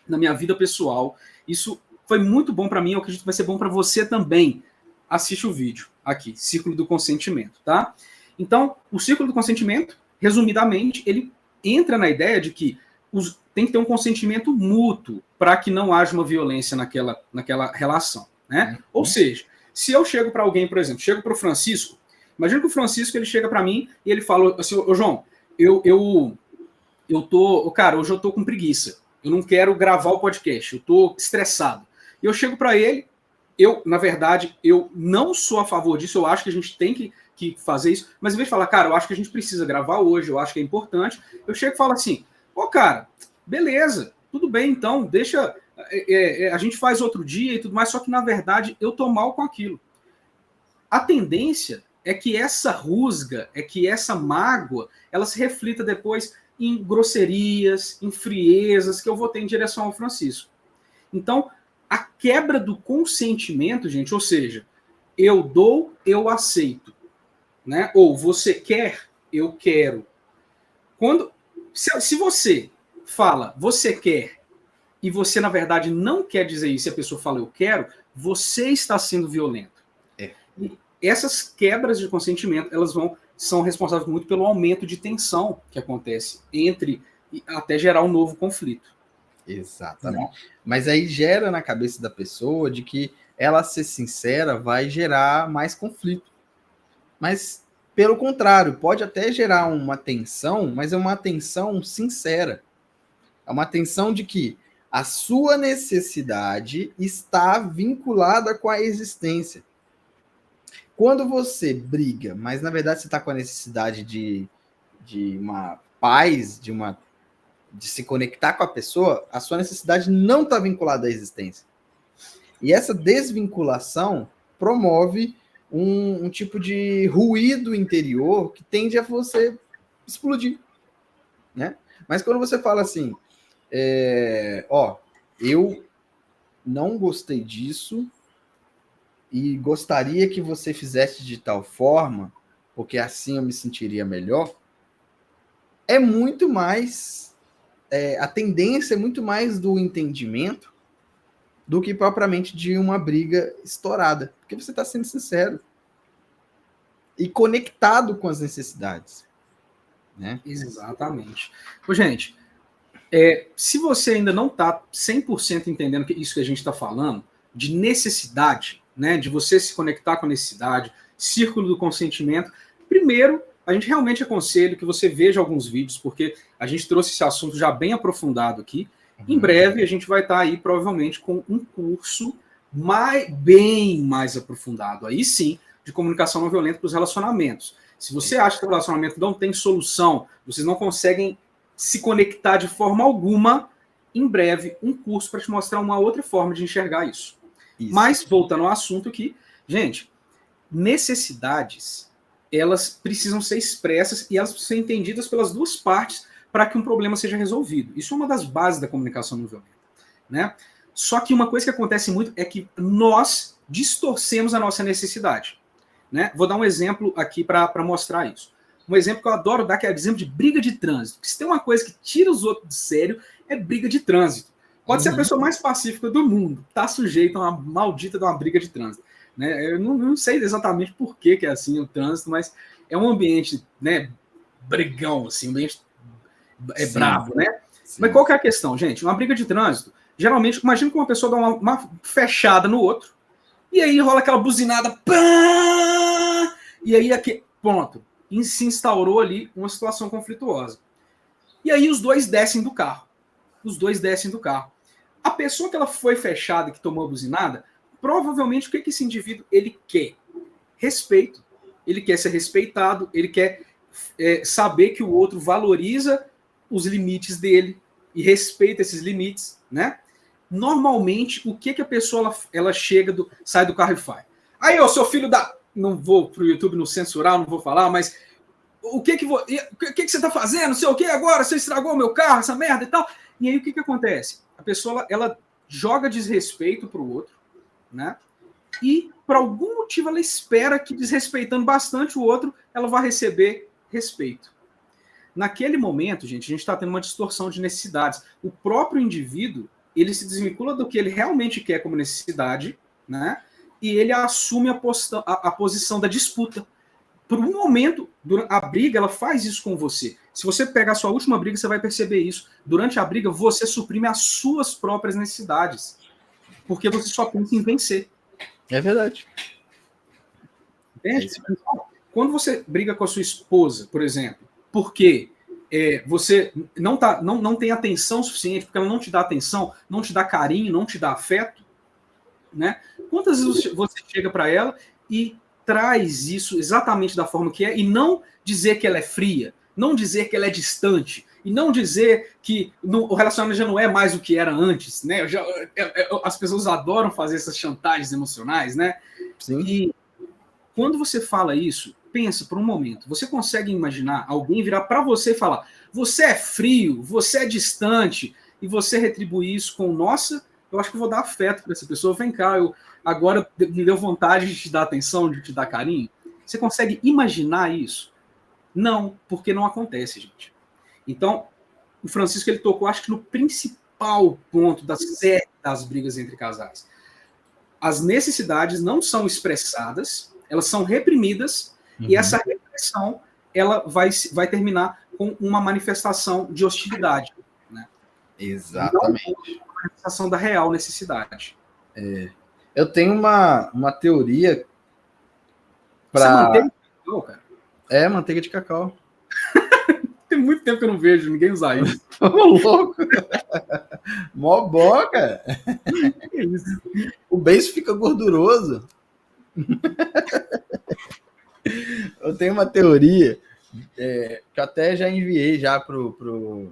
[SPEAKER 2] na minha vida pessoal. Isso foi muito bom para mim, eu acredito que vai ser bom para você também. Assiste o vídeo aqui, Círculo do Consentimento, tá? Então, o Círculo do Consentimento, resumidamente, ele entra na ideia de que tem que ter um consentimento mútuo para que não haja uma violência naquela relação, né? Ou seja, se eu chego para alguém, por exemplo, chego para o Francisco, imagina que o Francisco ele chega para mim e ele fala assim, ô João, cara, hoje eu tô com preguiça, eu não quero gravar o podcast, eu tô estressado. E eu chego para ele, na verdade, eu não sou a favor disso, eu acho que a gente tem que fazer isso, mas em vez de falar, cara, eu acho que a gente precisa gravar hoje, eu acho que é importante, eu chego e falo assim, cara, beleza, tudo bem, então, deixa, a gente faz outro dia e tudo mais, só que, na verdade, eu tô mal com aquilo. A tendência é que essa rusga, é que essa mágoa, ela se reflita depois em grosserias, em friezas, que eu vou ter em direção ao Francisco. Então, a quebra do consentimento, gente, ou seja, eu dou, eu aceito, né? Ou você quer, eu quero. Se você fala, você quer, e você, na verdade, não quer dizer isso, e a pessoa fala, eu quero, você está sendo violento. E essas quebras de consentimento, elas são responsáveis muito pelo aumento de tensão que acontece até gerar um novo conflito.
[SPEAKER 1] Exatamente. Não. Mas aí gera na cabeça da pessoa de que ela ser sincera vai gerar mais conflito. Mas, pelo contrário, pode até gerar uma tensão, mas é uma tensão sincera. É uma tensão de que a sua necessidade está vinculada com a existência. Quando você briga, mas na verdade você está com a necessidade de uma paz, de se conectar com a pessoa, a sua necessidade não está vinculada à existência. E essa desvinculação promove um tipo de ruído interior que tende a você explodir, né? Mas quando você fala assim, eu não gostei disso e gostaria que você fizesse de tal forma, porque assim eu me sentiria melhor, é muito mais... a tendência é muito mais do entendimento do que propriamente de uma briga estourada. Porque você está sendo sincero e conectado com as necessidades. Né?
[SPEAKER 2] Exatamente. Ô, gente, se você ainda não está 100% entendendo isso que a gente está falando, de necessidade, né, de você se conectar com a necessidade, círculo do consentimento, primeiro, a gente realmente aconselha que você veja alguns vídeos, porque a gente trouxe esse assunto já bem aprofundado aqui. Em breve, a gente vai estar aí, provavelmente, com um curso bem mais aprofundado, aí sim, de comunicação não violenta para os relacionamentos. Se você acha que o relacionamento não tem solução, vocês não conseguem se conectar de forma alguma, em breve, um curso para te mostrar uma outra forma de enxergar isso. Mas, voltando ao assunto aqui, gente, necessidades, elas precisam ser expressas e elas precisam ser entendidas pelas duas partes para que um problema seja resolvido. Isso é uma das bases da comunicação não violenta, né? Só que uma coisa que acontece muito é que nós distorcemos a nossa necessidade, né? Vou dar um exemplo aqui para mostrar isso. Um exemplo que eu adoro dar, que é o exemplo de briga de trânsito. Porque se tem uma coisa que tira os outros de sério, é briga de trânsito. Pode ser a pessoa mais pacífica do mundo, tá sujeito a uma maldita de uma briga de trânsito. Né? Eu não sei exatamente por que é assim o trânsito, mas é um ambiente, né, brigão, assim, um ambiente bravo, né? Sim. Mas qual que é a questão, gente? Uma briga de trânsito, geralmente, imagina que uma pessoa dá uma fechada no outro, e aí rola aquela buzinada, pá! E aí, aqui, pronto, se instaurou ali uma situação conflituosa. E aí os dois descem do carro. A pessoa que ela foi fechada, que tomou a buzinada, provavelmente o que esse indivíduo ele quer? Respeito. Ele quer ser respeitado, ele quer saber que o outro valoriza os limites dele e respeita esses limites, né? Normalmente, o que a pessoa ela chega, sai do carro e faz? Aí, ô, seu filho da... Não vou pro YouTube não censurar, não vou falar, mas o que você tá fazendo? Não sei o que agora? Você estragou o meu carro, essa merda e tal. E aí, o que acontece? A pessoa, ela joga desrespeito pro outro, né? E, por algum motivo, ela espera que, desrespeitando bastante o outro, ela vai receber respeito. Naquele momento, gente, a gente está tendo uma distorção de necessidades. O próprio indivíduo, ele se desvincula do que ele realmente quer como necessidade, né? E ele assume a posição da disputa. Por um momento, a briga, ela faz isso com você. Se você pegar a sua última briga, você vai perceber isso. Durante a briga, você suprime as suas próprias necessidades. Porque você só pensa em vencer.
[SPEAKER 1] É verdade.
[SPEAKER 2] Entende? Quando você briga com a sua esposa, por exemplo, porque você não tem atenção suficiente, porque ela não te dá atenção, não te dá carinho, não te dá afeto, né? Quantas vezes você chega para ela e traz isso exatamente da forma que é, e não dizer que ela é fria, não dizer que ela é distante, e não dizer que o relacionamento já não é mais o que era antes, né? As pessoas adoram fazer essas chantagens emocionais, né?
[SPEAKER 1] Sim.
[SPEAKER 2] E quando você fala isso, pensa por um momento, você consegue imaginar alguém virar para você e falar: você é frio, você é distante, e você retribuir isso com nossa, eu acho que eu vou dar afeto para essa pessoa. Vem cá, agora me deu vontade de te dar atenção, de te dar carinho. Você consegue imaginar isso? Não, porque não acontece, gente. Então, o Francisco ele tocou, acho que no principal ponto das brigas entre casais. As necessidades não são expressadas, elas são reprimidas, e essa repressão ela vai terminar com uma manifestação de hostilidade. Né?
[SPEAKER 1] Exatamente.
[SPEAKER 2] Não uma manifestação da real necessidade.
[SPEAKER 1] Eu tenho uma teoria para...
[SPEAKER 2] Você manteiga de cacau, cara?
[SPEAKER 1] Manteiga de cacau.
[SPEAKER 2] Tem muito tempo que eu não vejo ninguém usar isso.
[SPEAKER 1] Ô, louco! Mó bom, cara.
[SPEAKER 2] Que isso?
[SPEAKER 1] O beijo fica gorduroso. Eu tenho uma teoria que eu até já enviei já pro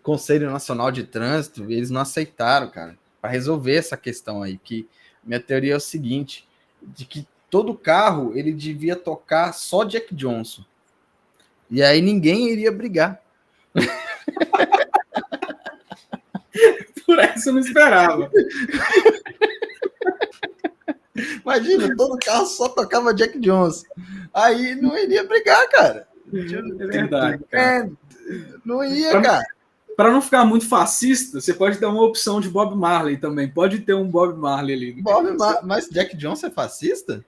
[SPEAKER 1] Conselho Nacional de Trânsito, e eles não aceitaram, cara, para resolver essa questão aí, que minha teoria é o seguinte, de que todo carro ele devia tocar só Jack Johnson. E aí ninguém iria brigar.
[SPEAKER 2] Por essa Isso eu não esperava.
[SPEAKER 1] Imagina, todo carro só tocava Jack Johnson. Aí não iria brigar, cara.
[SPEAKER 2] É verdade, cara.
[SPEAKER 1] Não ia, cara.
[SPEAKER 2] Para não ficar muito fascista, você pode dar uma opção de Bob Marley também. Pode ter um Bob Marley ali.
[SPEAKER 1] Mas Jack Johnson é fascista?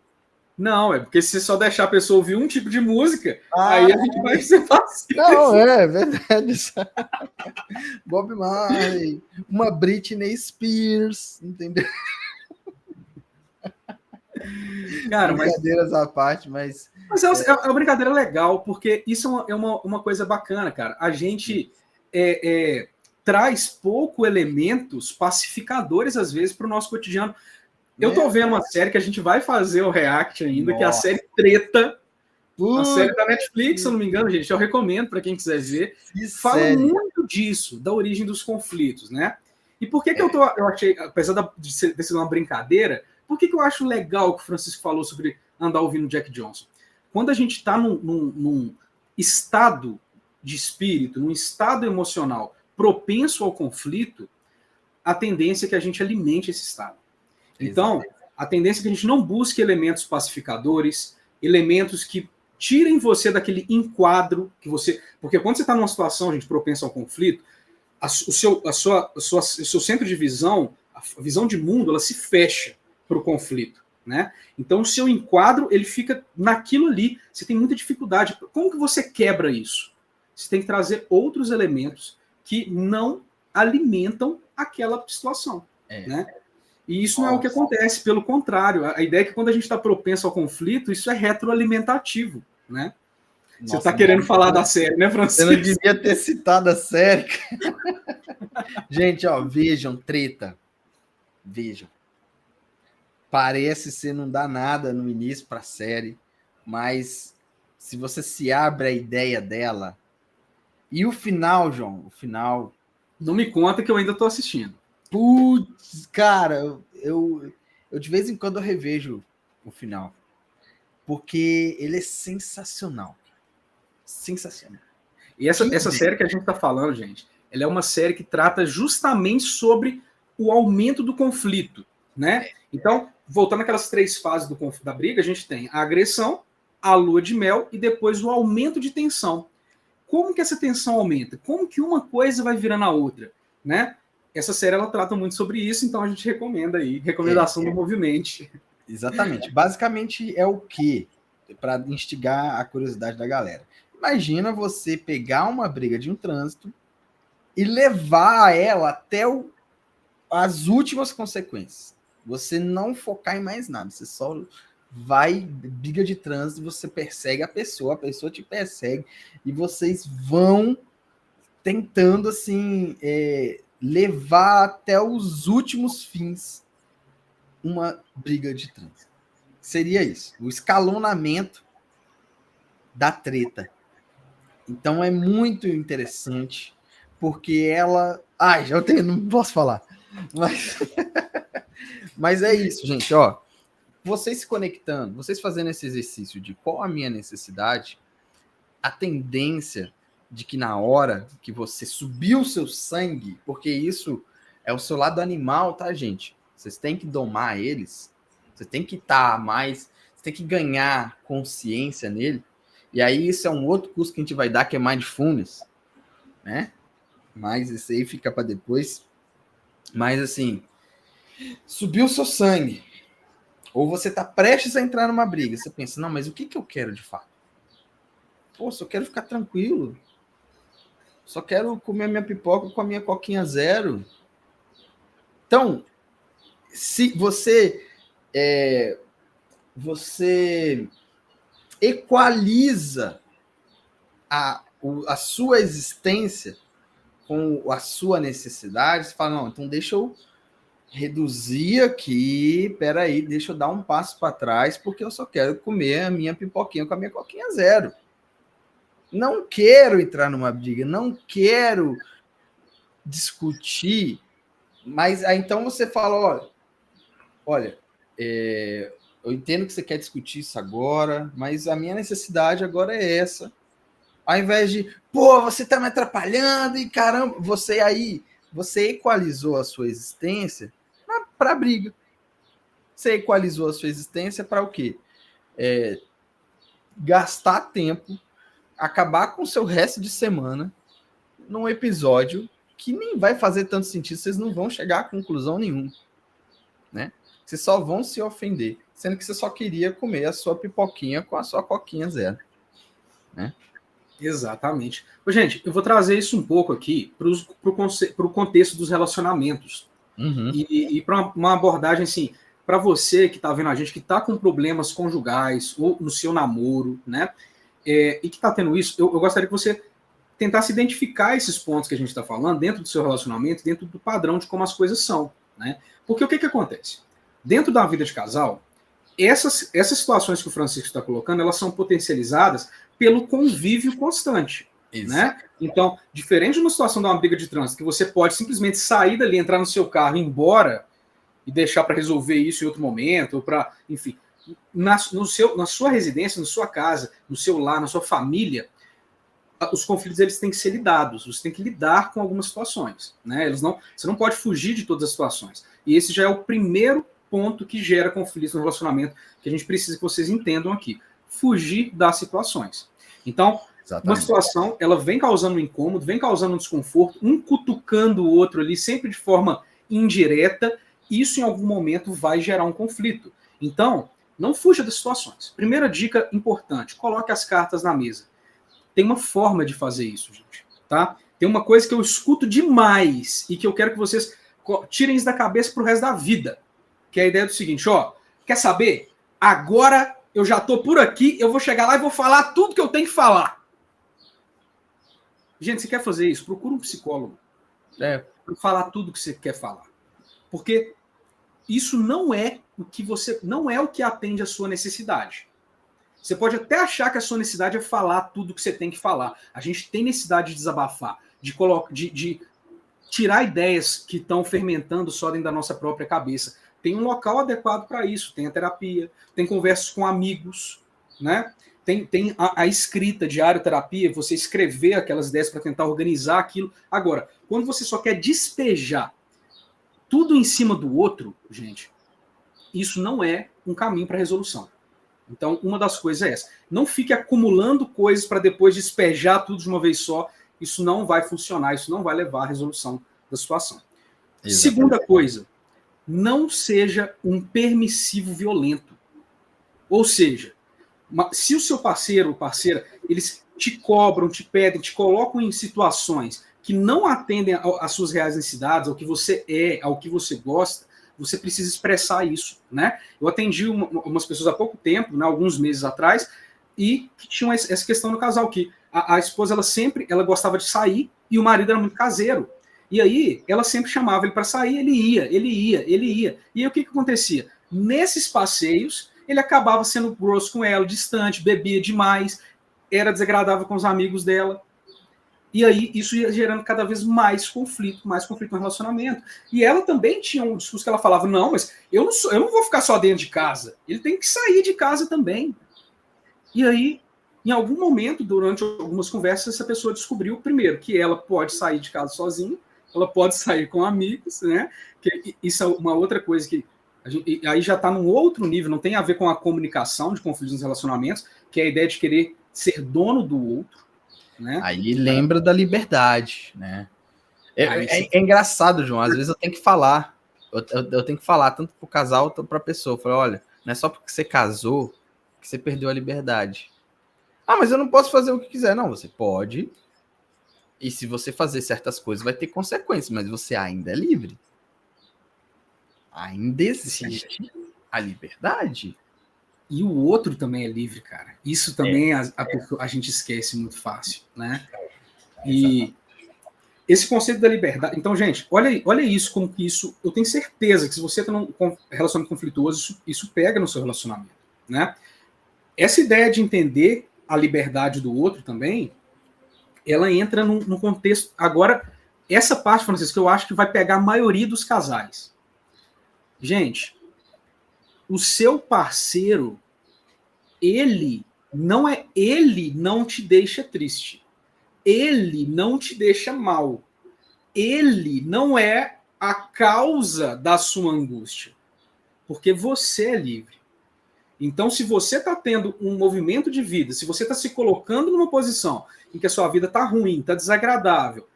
[SPEAKER 2] Não, é porque se você só deixar a pessoa ouvir um tipo de música, aí a gente vai ser fascista.
[SPEAKER 1] Não, é verdade. Bob Marley, uma Britney Spears, entendeu?
[SPEAKER 2] Cara,
[SPEAKER 1] brincadeiras à parte, mas
[SPEAKER 2] é uma brincadeira legal, porque isso é uma coisa bacana, cara. A gente traz pouco elementos pacificadores, às vezes, para o nosso cotidiano. Eu tô vendo uma série que a gente vai fazer o react ainda, que é a série Treta. A série da Netflix, se eu não me engano, gente. Eu recomendo para quem quiser ver. Fala muito disso, da origem dos conflitos, né? E por que eu achei, apesar de ser uma brincadeira, por que eu acho legal o que o Francisco falou sobre andar ouvindo Jack Johnson? Quando a gente está num estado de espírito, num estado emocional propenso ao conflito, a tendência é que a gente alimente esse estado. Então, a tendência é que a gente não busque elementos pacificadores, elementos que tirem você daquele enquadro que você... Porque quando você está numa situação, gente, propensa ao conflito, o seu centro de visão, a visão de mundo, ela se fecha para o conflito, né? Então, o seu enquadro, ele fica naquilo ali. Você tem muita dificuldade. Como que você quebra isso? Você tem que trazer outros elementos que não alimentam aquela situação, né? E isso não é o que acontece, pelo contrário. A ideia é que quando a gente está propenso ao conflito, isso é retroalimentativo, né? Você está querendo falar da série, né, Francisco?
[SPEAKER 1] Você não devia ter citado a série. Gente, ó, vejam, Treta. Vejam. Parece ser não dá nada no início para a série, mas se você se abre a ideia dela... E o final, João, o final...
[SPEAKER 2] Não me conta que eu ainda estou assistindo.
[SPEAKER 1] Putz, cara, eu de vez em quando eu revejo o final. Porque ele é sensacional. Sensacional.
[SPEAKER 2] E essa série que a gente está falando, gente, ela é uma série que trata justamente sobre o aumento do conflito, né? Então, voltando àquelas 3 fases da briga, a gente tem a agressão, a lua de mel e depois o aumento de tensão. Como que essa tensão aumenta? Como que uma coisa vai virando a outra, né? Essa série, ela trata muito sobre isso, então a gente recomenda aí. Recomendação do Movimente.
[SPEAKER 1] Exatamente. Basicamente é o quê? Para instigar a curiosidade da galera. Imagina você pegar uma briga de um trânsito e levar ela até as últimas consequências. Você não focar em mais nada. Você só vai, briga de trânsito, você persegue a pessoa te persegue, e vocês vão tentando, assim, levar até os últimos fins uma briga de trânsito. Seria isso, o escalonamento da treta. Então é muito interessante, porque ela... Ai, já tenho, não posso falar. Mas é isso, gente, ó. Vocês se conectando, vocês fazendo esse exercício de qual a minha necessidade, a tendência de que na hora que você subir o seu sangue, porque isso é o seu lado animal, tá, gente? Vocês têm que domar eles, você tem que estar mais, você tem que ganhar consciência nele, e aí isso é um outro curso que a gente vai dar, que é Mindfulness, né? Mas isso aí fica para depois. Mas assim, subiu o seu sangue, ou você está prestes a entrar numa briga, você pensa, não, mas o que eu quero de fato? Pô, só quero ficar tranquilo. Só quero comer minha pipoca com a minha coquinha zero. Então, se você você equaliza a sua existência com a sua necessidade, você fala, não, então deixa eu reduzir aqui, peraí, deixa eu dar um passo para trás, porque eu só quero comer a minha pipoquinha com a minha coquinha zero. Não quero entrar numa briga, não quero discutir, mas aí então você fala, olha, eu entendo que você quer discutir isso agora, mas a minha necessidade agora é essa. Ao invés de, pô, você tá me atrapalhando e caramba, você aí Você equalizou a sua existência para a briga. Você equalizou a sua existência para o quê? Gastar tempo, acabar com o seu resto de semana num episódio que nem vai fazer tanto sentido, vocês não vão chegar a conclusão nenhuma, né? Vocês só vão se ofender, sendo que você só queria comer a sua pipoquinha com a sua coquinha zero, né?
[SPEAKER 2] Exatamente. Gente, eu vou trazer isso um pouco aqui para o contexto dos relacionamentos.
[SPEAKER 1] Uhum.
[SPEAKER 2] E para uma abordagem assim, para você que está vendo a gente, que está com problemas conjugais ou no seu namoro, né? E que está tendo isso, eu gostaria que você tentasse identificar esses pontos que a gente está falando dentro do seu relacionamento, dentro do padrão de como as coisas são, né? Porque o que acontece? Dentro da vida de casal, essas situações que o Francisco está colocando, elas são potencializadas pelo convívio constante, né? Então, diferente de uma situação de uma briga de trânsito, que você pode simplesmente sair dali, entrar no seu carro, ir embora e deixar para resolver isso em outro momento, ou para, enfim, na sua residência, na sua casa, no seu lar, na sua família, os conflitos eles têm que ser lidados, você tem que lidar com algumas situações, né? Você não pode fugir de todas as situações. E esse já é o primeiro ponto que gera conflitos no relacionamento, que a gente precisa que vocês entendam aqui. Fugir das situações. Então, uma situação, ela vem causando um incômodo, vem causando um desconforto, um cutucando o outro ali, sempre de forma indireta, isso em algum momento vai gerar um conflito. Então, não fuja das situações. Primeira dica importante, coloque as cartas na mesa. Tem uma forma de fazer isso, gente, tá? Tem uma coisa que eu escuto demais e que eu quero que vocês tirem isso da cabeça pro resto da vida, que é a ideia do seguinte, ó, quer saber? Agora eu já tô por aqui, eu vou chegar lá e vou falar tudo que eu tenho que falar. Gente, você quer fazer isso? Procura um psicólogo. Para falar tudo que você quer falar. Porque isso não é o que atende à sua necessidade. Você pode até achar que a sua necessidade é falar tudo que você tem que falar. A gente tem necessidade de desabafar, de tirar ideias que estão fermentando só dentro da nossa própria cabeça. Tem um local adequado para isso. Tem a terapia, tem conversas com amigos, né? Tem a escrita, diário-terapia, você escrever aquelas ideias para tentar organizar aquilo. Agora, quando você só quer despejar tudo em cima do outro, gente, isso não é um caminho para resolução. Então, uma das coisas é essa. Não fique acumulando coisas para depois despejar tudo de uma vez só. Isso não vai funcionar, isso não vai levar à resolução da situação. Exatamente. Segunda coisa, não seja um permissivo violento. Ou seja, se o seu parceiro ou parceira, eles te cobram, te pedem, te colocam em situações que não atendem às suas reais necessidades, ao que você é, ao que você gosta, você precisa expressar isso, né? Eu atendi umas pessoas há pouco tempo, né, alguns meses atrás, e que tinham essa questão no casal, que a esposa, ela gostava de sair e o marido era muito caseiro. E aí, ela sempre chamava ele para sair, ele ia. E aí, o que acontecia? Nesses passeios, ele acabava sendo grosso com ela, distante, bebia demais, era desagradável com os amigos dela. E aí, isso ia gerando cada vez mais conflito no relacionamento. E ela também tinha um discurso que ela falava, não, mas eu não vou ficar só dentro de casa. Ele tem que sair de casa também. E aí, em algum momento, durante algumas conversas, essa pessoa descobriu, primeiro, que ela pode sair de casa sozinha, ela pode sair com amigos, né? Que isso é uma outra coisa que aí já está num outro nível, não tem a ver com a comunicação de conflitos nos relacionamentos, que é a ideia de querer ser dono do outro. Né?
[SPEAKER 1] Aí lembra da liberdade, né? É engraçado, João. Às vezes eu tenho que falar. Eu tenho que falar tanto pro casal quanto pra pessoa. Eu falo, olha, não é só porque você casou que você perdeu a liberdade. Ah, mas eu não posso fazer o que quiser. Não, você pode. E se você fazer certas coisas, vai ter consequências, mas você ainda é livre. Ainda existe a liberdade.
[SPEAKER 2] E o outro também é livre, cara. Isso também a gente esquece muito fácil, né? E esse conceito da liberdade... Então, gente, olha isso, como que isso... Eu tenho certeza que se você está num relacionamento conflituoso, isso pega no seu relacionamento, né? Essa ideia de entender a liberdade do outro também, ela entra num contexto... Agora, essa parte, Francisco, eu acho que vai pegar a maioria dos casais. Gente, o seu parceiro, ele não te deixa triste. Ele não te deixa mal. ele não é a causa da sua angústia, porque você é livre. Então, se você está tendo um movimento de vida, se você está se colocando numa posição em que a sua vida está ruim, está desagradável,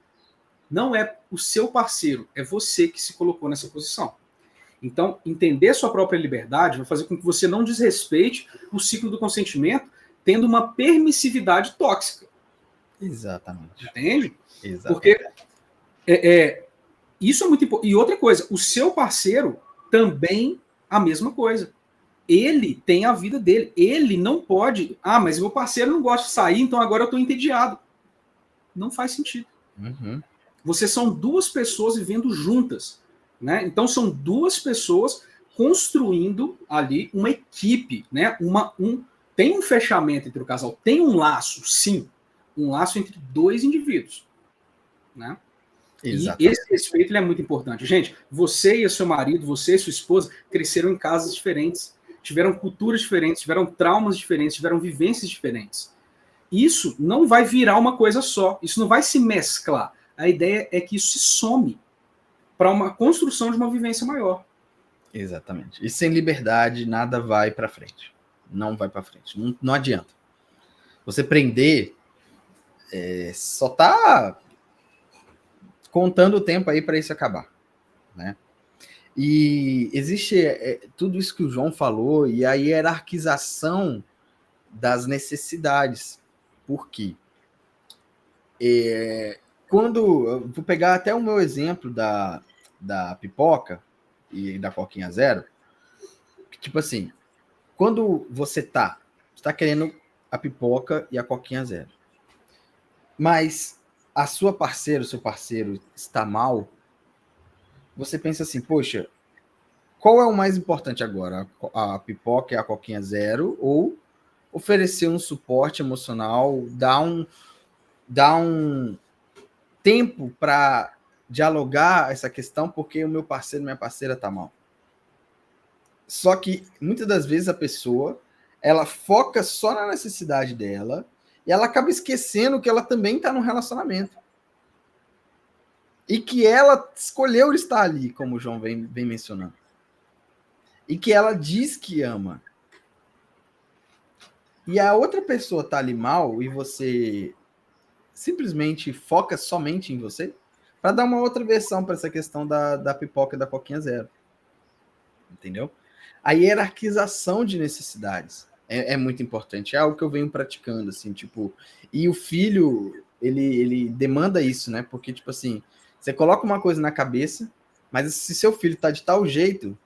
[SPEAKER 2] não é o seu parceiro, é você que se colocou nessa posição. Então, entender sua própria liberdade vai fazer com que você não desrespeite o ciclo do consentimento, tendo uma permissividade tóxica.
[SPEAKER 1] Exatamente.
[SPEAKER 2] Entende?
[SPEAKER 1] Exatamente.
[SPEAKER 2] Porque isso é muito importante. E outra coisa, o seu parceiro também a mesma coisa. Ele tem a vida dele. Ele não pode... mas meu parceiro não gosta de sair, então agora eu estou entediado. Não faz sentido.
[SPEAKER 1] Uhum.
[SPEAKER 2] Vocês são duas pessoas vivendo juntas. Né? Então são duas pessoas construindo ali uma equipe. Né? Tem um fechamento entre o casal. Tem um laço, sim. Um laço entre dois indivíduos. Né? E esse respeito ele é muito importante. Gente, você e seu marido, você e sua esposa cresceram em casas diferentes, tiveram culturas diferentes, tiveram traumas diferentes, tiveram vivências diferentes. Isso não vai virar uma coisa só, isso não vai se mesclar. A ideia é que isso se some para uma construção de uma vivência maior.
[SPEAKER 1] Exatamente. E sem liberdade, nada vai para frente. Não vai para frente. Não adianta. Você prender, só tá contando o tempo aí para isso acabar, né? E existe tudo isso que o João falou e a hierarquização das necessidades. Por quê? Quando vou pegar até o meu exemplo da pipoca e da Coquinha Zero, tipo assim, quando você tá querendo a pipoca e a Coquinha Zero, mas a sua parceira, o seu parceiro está mal, você pensa assim, poxa, qual é o mais importante agora? A pipoca e a Coquinha Zero ou oferecer um suporte emocional, dar um tempo para dialogar essa questão porque o meu parceiro, minha parceira tá mal. Só que muitas das vezes a pessoa, ela foca só na necessidade dela e ela acaba esquecendo que ela também está num relacionamento. E que ela escolheu estar ali, como o João vem mencionando. E que ela diz que ama. E a outra pessoa tá ali mal e você simplesmente foca somente em você para dar uma outra versão para essa questão da pipoca e da Coquinha Zero. Entendeu? A hierarquização de necessidades é muito importante. É algo que eu venho praticando, assim, tipo... E o filho, ele demanda isso, né? Porque, tipo assim, você coloca uma coisa na cabeça, mas se seu filho tá de tal jeito,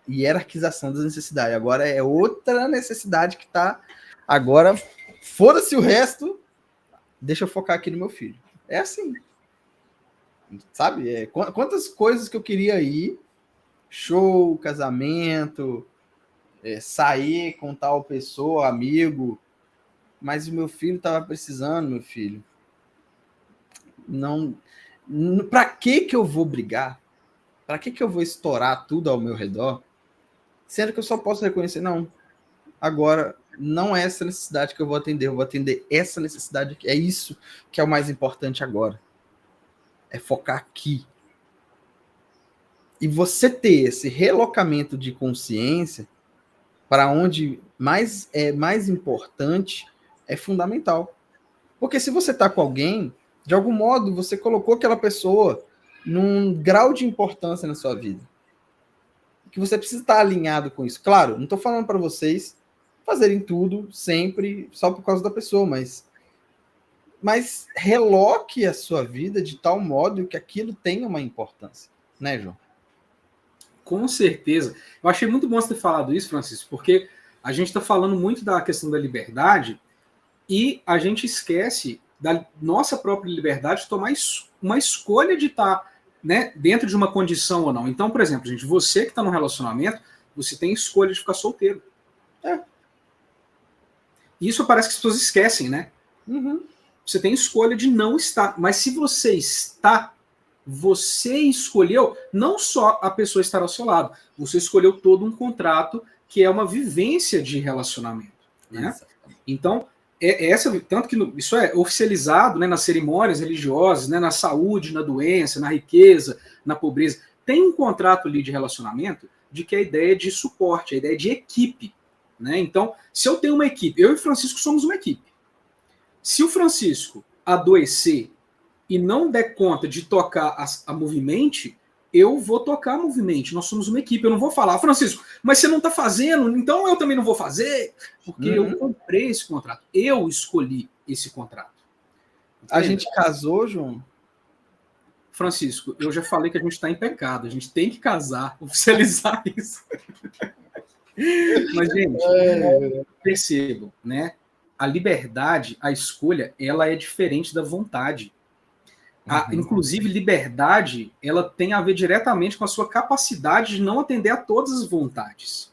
[SPEAKER 1] hierarquização das necessidades. Agora é outra necessidade que tá... Agora, foda-se o resto, deixa eu focar aqui no meu filho. É assim. Sabe? Quantas coisas que eu queria ir, show, casamento, sair com tal pessoa, amigo, mas o meu filho estava precisando, meu filho. Não, para que eu vou brigar? Para que eu vou estourar tudo ao meu redor? Sendo que eu só posso reconhecer, não, agora não é essa necessidade que eu vou atender essa necessidade aqui. É isso que é o mais importante agora. É focar aqui. E você ter esse relocamento de consciência para onde é mais importante é fundamental. Porque se você está com alguém, de algum modo você colocou aquela pessoa num grau de importância na sua vida. Que você precisa estar alinhado com isso. Claro, não estou falando para vocês fazerem tudo sempre só por causa da pessoa, mas reloque a sua vida de tal modo que aquilo tenha uma importância. Né, João?
[SPEAKER 2] Com certeza. Eu achei muito bom você ter falado isso, Francisco, porque a gente está falando muito da questão da liberdade e a gente esquece da nossa própria liberdade de tomar uma escolha de estar, né, dentro de uma condição ou não. Então, por exemplo, gente, você que está num relacionamento, você tem escolha de ficar solteiro. Isso parece que as pessoas esquecem, né?
[SPEAKER 1] Uhum.
[SPEAKER 2] Você tem escolha de não estar. Mas se você está, você escolheu não só a pessoa estar ao seu lado, você escolheu todo um contrato que é uma vivência de relacionamento. Né? Então, tanto que isso é oficializado, né, nas cerimônias religiosas, né, na saúde, na doença, na riqueza, na pobreza. Tem um contrato ali de relacionamento de que a ideia de suporte, a ideia de equipe. Né? Então, se eu tenho uma equipe, eu e o Francisco somos uma equipe. Se o Francisco adoecer e não der conta de tocar a Movimente, eu vou tocar a Movimente. Nós somos uma equipe. Eu não vou falar, Francisco, mas você não está fazendo, então eu também não vou fazer, porque eu comprei esse contrato. Eu escolhi esse contrato.
[SPEAKER 1] A gente casou, João?
[SPEAKER 2] Francisco, eu já falei que a gente está em pecado. A gente tem que casar, oficializar isso. Mas, gente, percebam, né? A liberdade, a escolha, ela é diferente da vontade. Inclusive, liberdade, ela tem a ver diretamente com a sua capacidade de não atender a todas as vontades.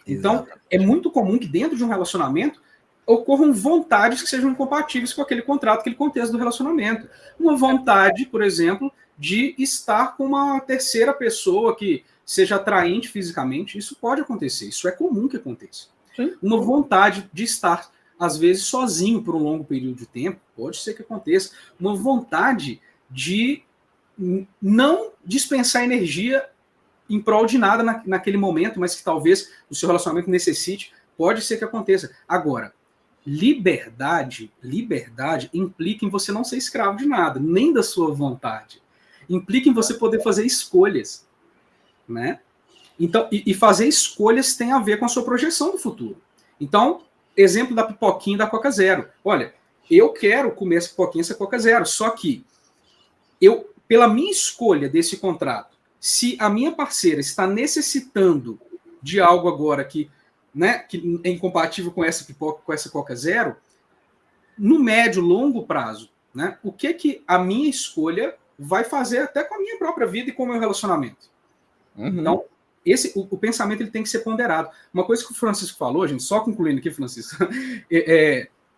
[SPEAKER 2] Então, é muito comum que dentro de um relacionamento ocorram vontades que sejam incompatíveis com aquele contrato, aquele contexto do relacionamento. Uma vontade, por exemplo, de estar com uma terceira pessoa que seja atraente fisicamente, isso pode acontecer, isso é comum que aconteça. Sim. Uma vontade de estar, às vezes, sozinho por um longo período de tempo, pode ser que aconteça. Uma vontade de não dispensar energia em prol de nada naquele momento, mas que talvez o seu relacionamento necessite, pode ser que aconteça. Agora, liberdade implica em você não ser escravo de nada, nem da sua vontade. Implica em você poder fazer escolhas. Né? Então, e fazer escolhas tem a ver com a sua projeção do futuro. Então, exemplo da pipoquinha da Coca Zero. Olha, eu quero comer essa pipoquinha, essa Coca Zero, só que eu, pela minha escolha desse contrato, se a minha parceira está necessitando de algo agora que é incompatível com essa pipoca, com essa Coca Zero, no médio, longo prazo, né, o que a minha escolha vai fazer até com a minha própria vida e com o meu relacionamento? Então, o pensamento ele tem que ser ponderado. Uma coisa que o Francisco falou, gente, só concluindo aqui, Francisco,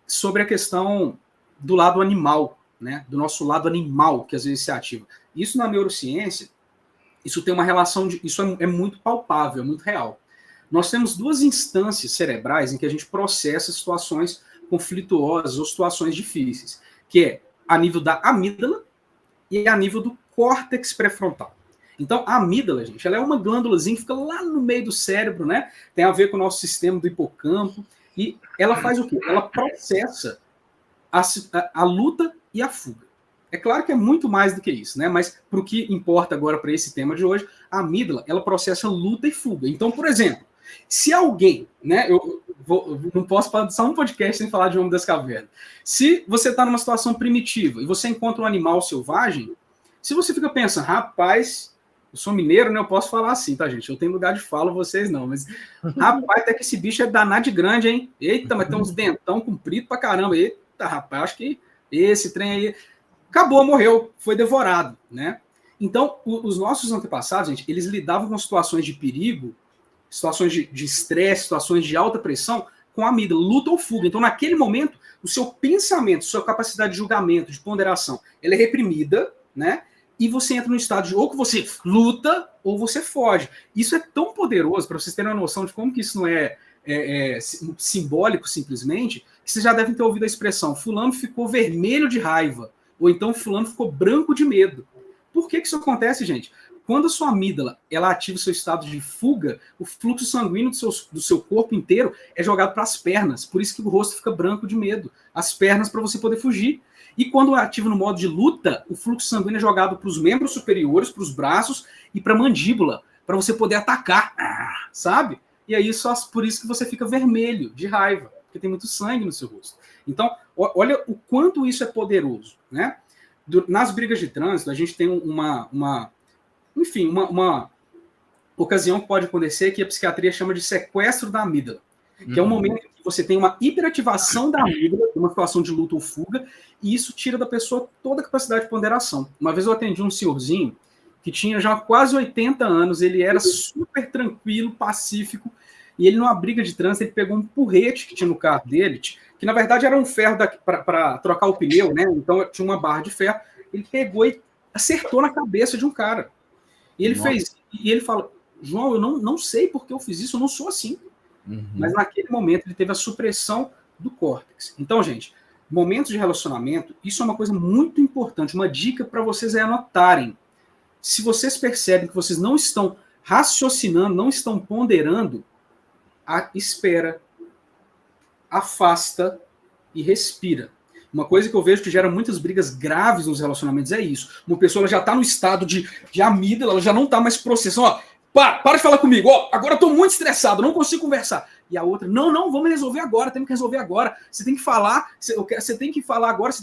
[SPEAKER 2] sobre a questão do lado animal, né, do nosso lado animal, que às vezes se ativa. Isso na neurociência, isso tem uma relação, isso é muito palpável, é muito real. Nós temos duas instâncias cerebrais em que a gente processa situações conflituosas ou situações difíceis, que é a nível da amígdala e a nível do córtex pré-frontal. Então, a amígdala, gente, ela é uma glândulazinha que fica lá no meio do cérebro, né? Tem a ver com o nosso sistema do hipocampo. E ela faz o quê? Ela processa a luta e a fuga. É claro que é muito mais do que isso, né? Mas para o que importa agora para esse tema de hoje, a amígdala, ela processa luta e fuga. Então, por exemplo, se alguém, né? Eu não posso passar um podcast sem falar de Homem das Cavernas. Se você está numa situação primitiva e você encontra um animal selvagem, se você fica pensando, rapaz, eu sou mineiro, né? Eu posso falar assim, tá, gente? Eu tenho lugar de fala, vocês não. Mas, rapaz, até que esse bicho é danado de grande, hein? Eita, mas tem uns dentão comprido pra caramba. Eita, rapaz, acho que esse trem aí... Acabou, morreu, foi devorado, né? Então, os nossos antepassados, gente, eles lidavam com situações de perigo, situações de estresse, situações de alta pressão, com a amígdala, luta ou fuga. Então, naquele momento, o seu pensamento, sua capacidade de julgamento, de ponderação, ela é reprimida, né? E você entra no estado de ou que você luta ou você foge. Isso é tão poderoso, para vocês terem uma noção de como que isso não é simbólico simplesmente, que vocês já devem ter ouvido a expressão, fulano ficou vermelho de raiva, ou então fulano ficou branco de medo. Por que isso acontece, gente? Quando a sua amígdala ela ativa o seu estado de fuga, o fluxo sanguíneo do seu corpo inteiro é jogado para as pernas, por isso que o rosto fica branco de medo. As pernas para você poder fugir. E quando ativa no modo de luta, o fluxo sanguíneo é jogado para os membros superiores, para os braços e para a mandíbula, para você poder atacar, sabe? E aí só por isso que você fica vermelho, de raiva, porque tem muito sangue no seu rosto. Então, olha o quanto isso é poderoso, né? Nas brigas de trânsito, a gente tem uma ocasião que pode acontecer que a psiquiatria chama de sequestro da amígdala, que é um momento em que você tem uma hiperativação da amígdala, uma situação de luta ou fuga, e isso tira da pessoa toda a capacidade de ponderação. Uma vez eu atendi um senhorzinho que tinha já quase 80 anos, ele era super tranquilo, pacífico, e ele numa briga de trânsito, ele pegou um porrete que tinha no carro dele, que na verdade era um ferro para trocar o pneu, né? Então tinha uma barra de ferro, ele pegou e acertou na cabeça de um cara. E ele fez, e ele fala, João, eu não sei porque eu fiz isso, eu não sou assim. Mas naquele momento ele teve a supressão do córtex. Então, gente, momentos de relacionamento, isso é uma coisa muito importante, uma dica para vocês é anotarem. Se vocês percebem que vocês não estão raciocinando, não estão ponderando, espera, afasta e respira. Uma coisa que eu vejo que gera muitas brigas graves nos relacionamentos é isso. Uma pessoa já está no estado de amígdala, ela já não está mais processando. Ó, para de falar comigo. Ó, agora eu estou muito estressado, não consigo conversar. E a outra, não, vamos resolver agora, temos que resolver agora. Você tem que falar, você tem que falar agora.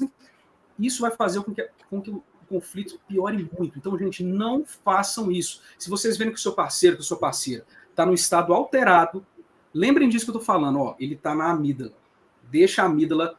[SPEAKER 2] Isso vai fazer com que o conflito piore muito. Então, gente, não façam isso. Se vocês verem que o seu parceiro, que a sua parceira está num estado alterado, lembrem disso que eu estou falando. Ó, ele está na amígdala. Deixa a amígdala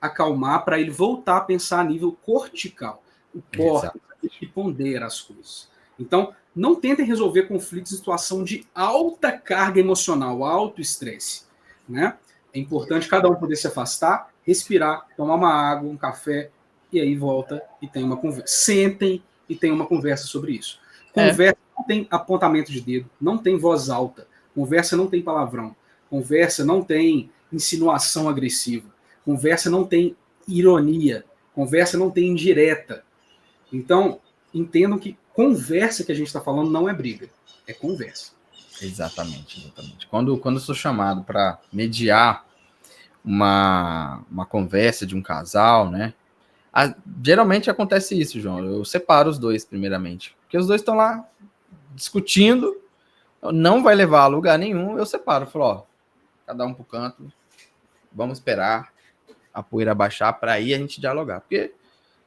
[SPEAKER 2] acalmar para ele voltar a pensar a nível cortical. O córtex que pondera as coisas. Então, não tentem resolver conflitos em situação de alta carga emocional, alto estresse. Né? É importante cada um poder se afastar, respirar, tomar uma água, um café, e aí volta e tem uma conversa. Sentem e tem uma conversa sobre isso. Conversa não tem apontamento de dedo, não tem voz alta. Conversa não tem palavrão. Conversa não tem insinuação agressiva. Conversa não tem ironia. Conversa não tem indireta. Então, entendam que conversa que a gente está falando não é briga, é conversa.
[SPEAKER 1] Exatamente. Quando eu sou chamado para mediar uma conversa de um casal, né? Geralmente acontece isso, João. Eu separo os dois, primeiramente. Porque os dois estão lá discutindo, não vai levar a lugar nenhum, eu separo. Falo, ó, cada um pro canto, vamos esperar a poeira baixar para aí a gente dialogar. Porque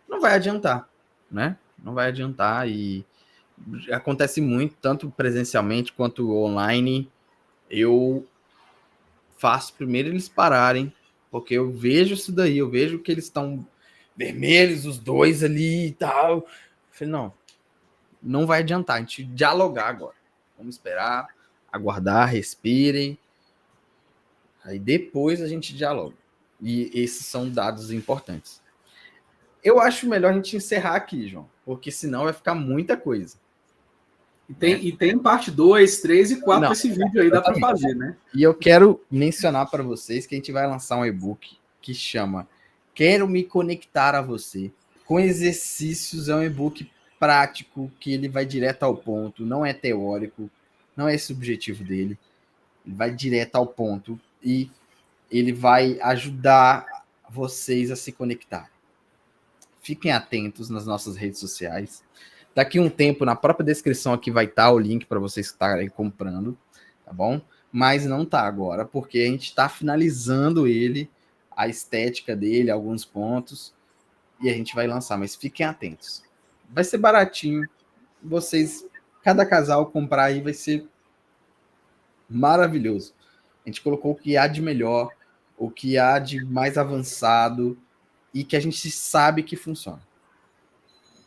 [SPEAKER 1] não vai adiantar, né? Não vai adiantar e acontece muito, tanto presencialmente quanto online. Eu faço primeiro eles pararem, porque eu vejo isso daí, eu vejo que eles estão vermelhos, os dois ali e tal. Eu falei, não vai adiantar, a gente dialogar agora. Vamos esperar, aguardar, respirem. Aí depois a gente dialoga. E esses são dados importantes. Eu acho melhor a gente encerrar aqui, João, porque senão vai ficar muita coisa.
[SPEAKER 2] E tem parte 2, 3 e 4 desse vídeo aí, dá para fazer, né?
[SPEAKER 1] E eu quero mencionar para vocês que a gente vai lançar um e-book que chama Quero Me Conectar a Você, com exercícios. É um e-book prático, que ele vai direto ao ponto, não é teórico, não é esse o objetivo dele. Ele vai direto ao ponto e ele vai ajudar vocês a se conectar. Fiquem atentos nas nossas redes sociais. Daqui a um tempo, na própria descrição aqui vai estar o link para vocês estarem comprando, tá bom? Mas não tá agora, porque a gente está finalizando ele, a estética dele, alguns pontos, e a gente vai lançar, mas fiquem atentos. Vai ser baratinho, vocês, cada casal comprar aí vai ser maravilhoso. A gente colocou o que há de melhor, o que há de mais avançado e que a gente sabe que funciona.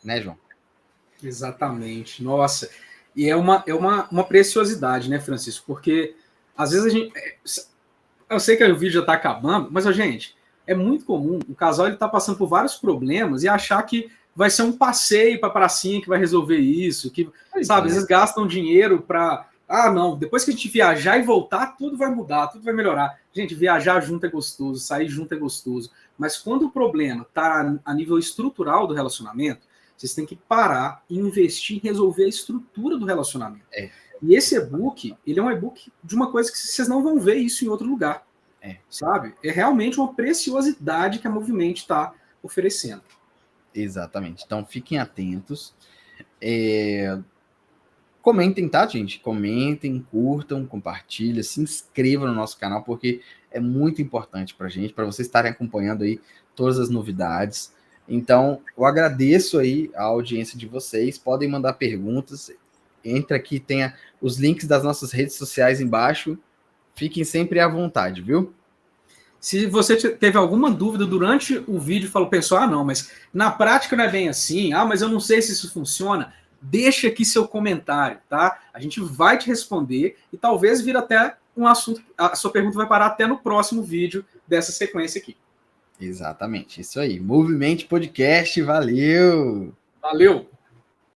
[SPEAKER 1] Né, João?
[SPEAKER 2] Exatamente. Nossa. E é uma preciosidade, né, Francisco? Porque às vezes a gente... Eu sei que o vídeo já está acabando, mas, gente, é muito comum o casal ele tá passando por vários problemas e achar que vai ser um passeio para a pracinha que vai resolver isso, que, sabe, às vezes gastam dinheiro para... não, depois que a gente viajar e voltar, tudo vai mudar, tudo vai melhorar. Gente, viajar junto é gostoso, sair junto é gostoso. Mas quando o problema está a nível estrutural do relacionamento, vocês têm que parar e investir em resolver a estrutura do relacionamento. E esse e-book, ele é um e-book de uma coisa que vocês não vão ver isso em outro lugar. Sabe? É realmente uma preciosidade que a Movimento está oferecendo.
[SPEAKER 1] Exatamente. Então, fiquem atentos. Comentem, tá, gente? Comentem, curtam, compartilhem, se inscrevam no nosso canal, porque é muito importante para a gente, para vocês estarem acompanhando aí todas as novidades. Então, eu agradeço aí a audiência de vocês. Podem mandar perguntas. Entra aqui, tem os links das nossas redes sociais embaixo. Fiquem sempre à vontade, viu?
[SPEAKER 2] Se você teve alguma dúvida durante o vídeo, falou, pessoal, não, mas na prática não é bem assim, mas eu não sei se isso funciona, deixa aqui seu comentário, tá? A gente vai te responder e talvez vire até um assunto, a sua pergunta vai parar até no próximo vídeo dessa sequência aqui.
[SPEAKER 1] Exatamente, isso aí. Movimento Podcast, valeu!
[SPEAKER 2] Valeu!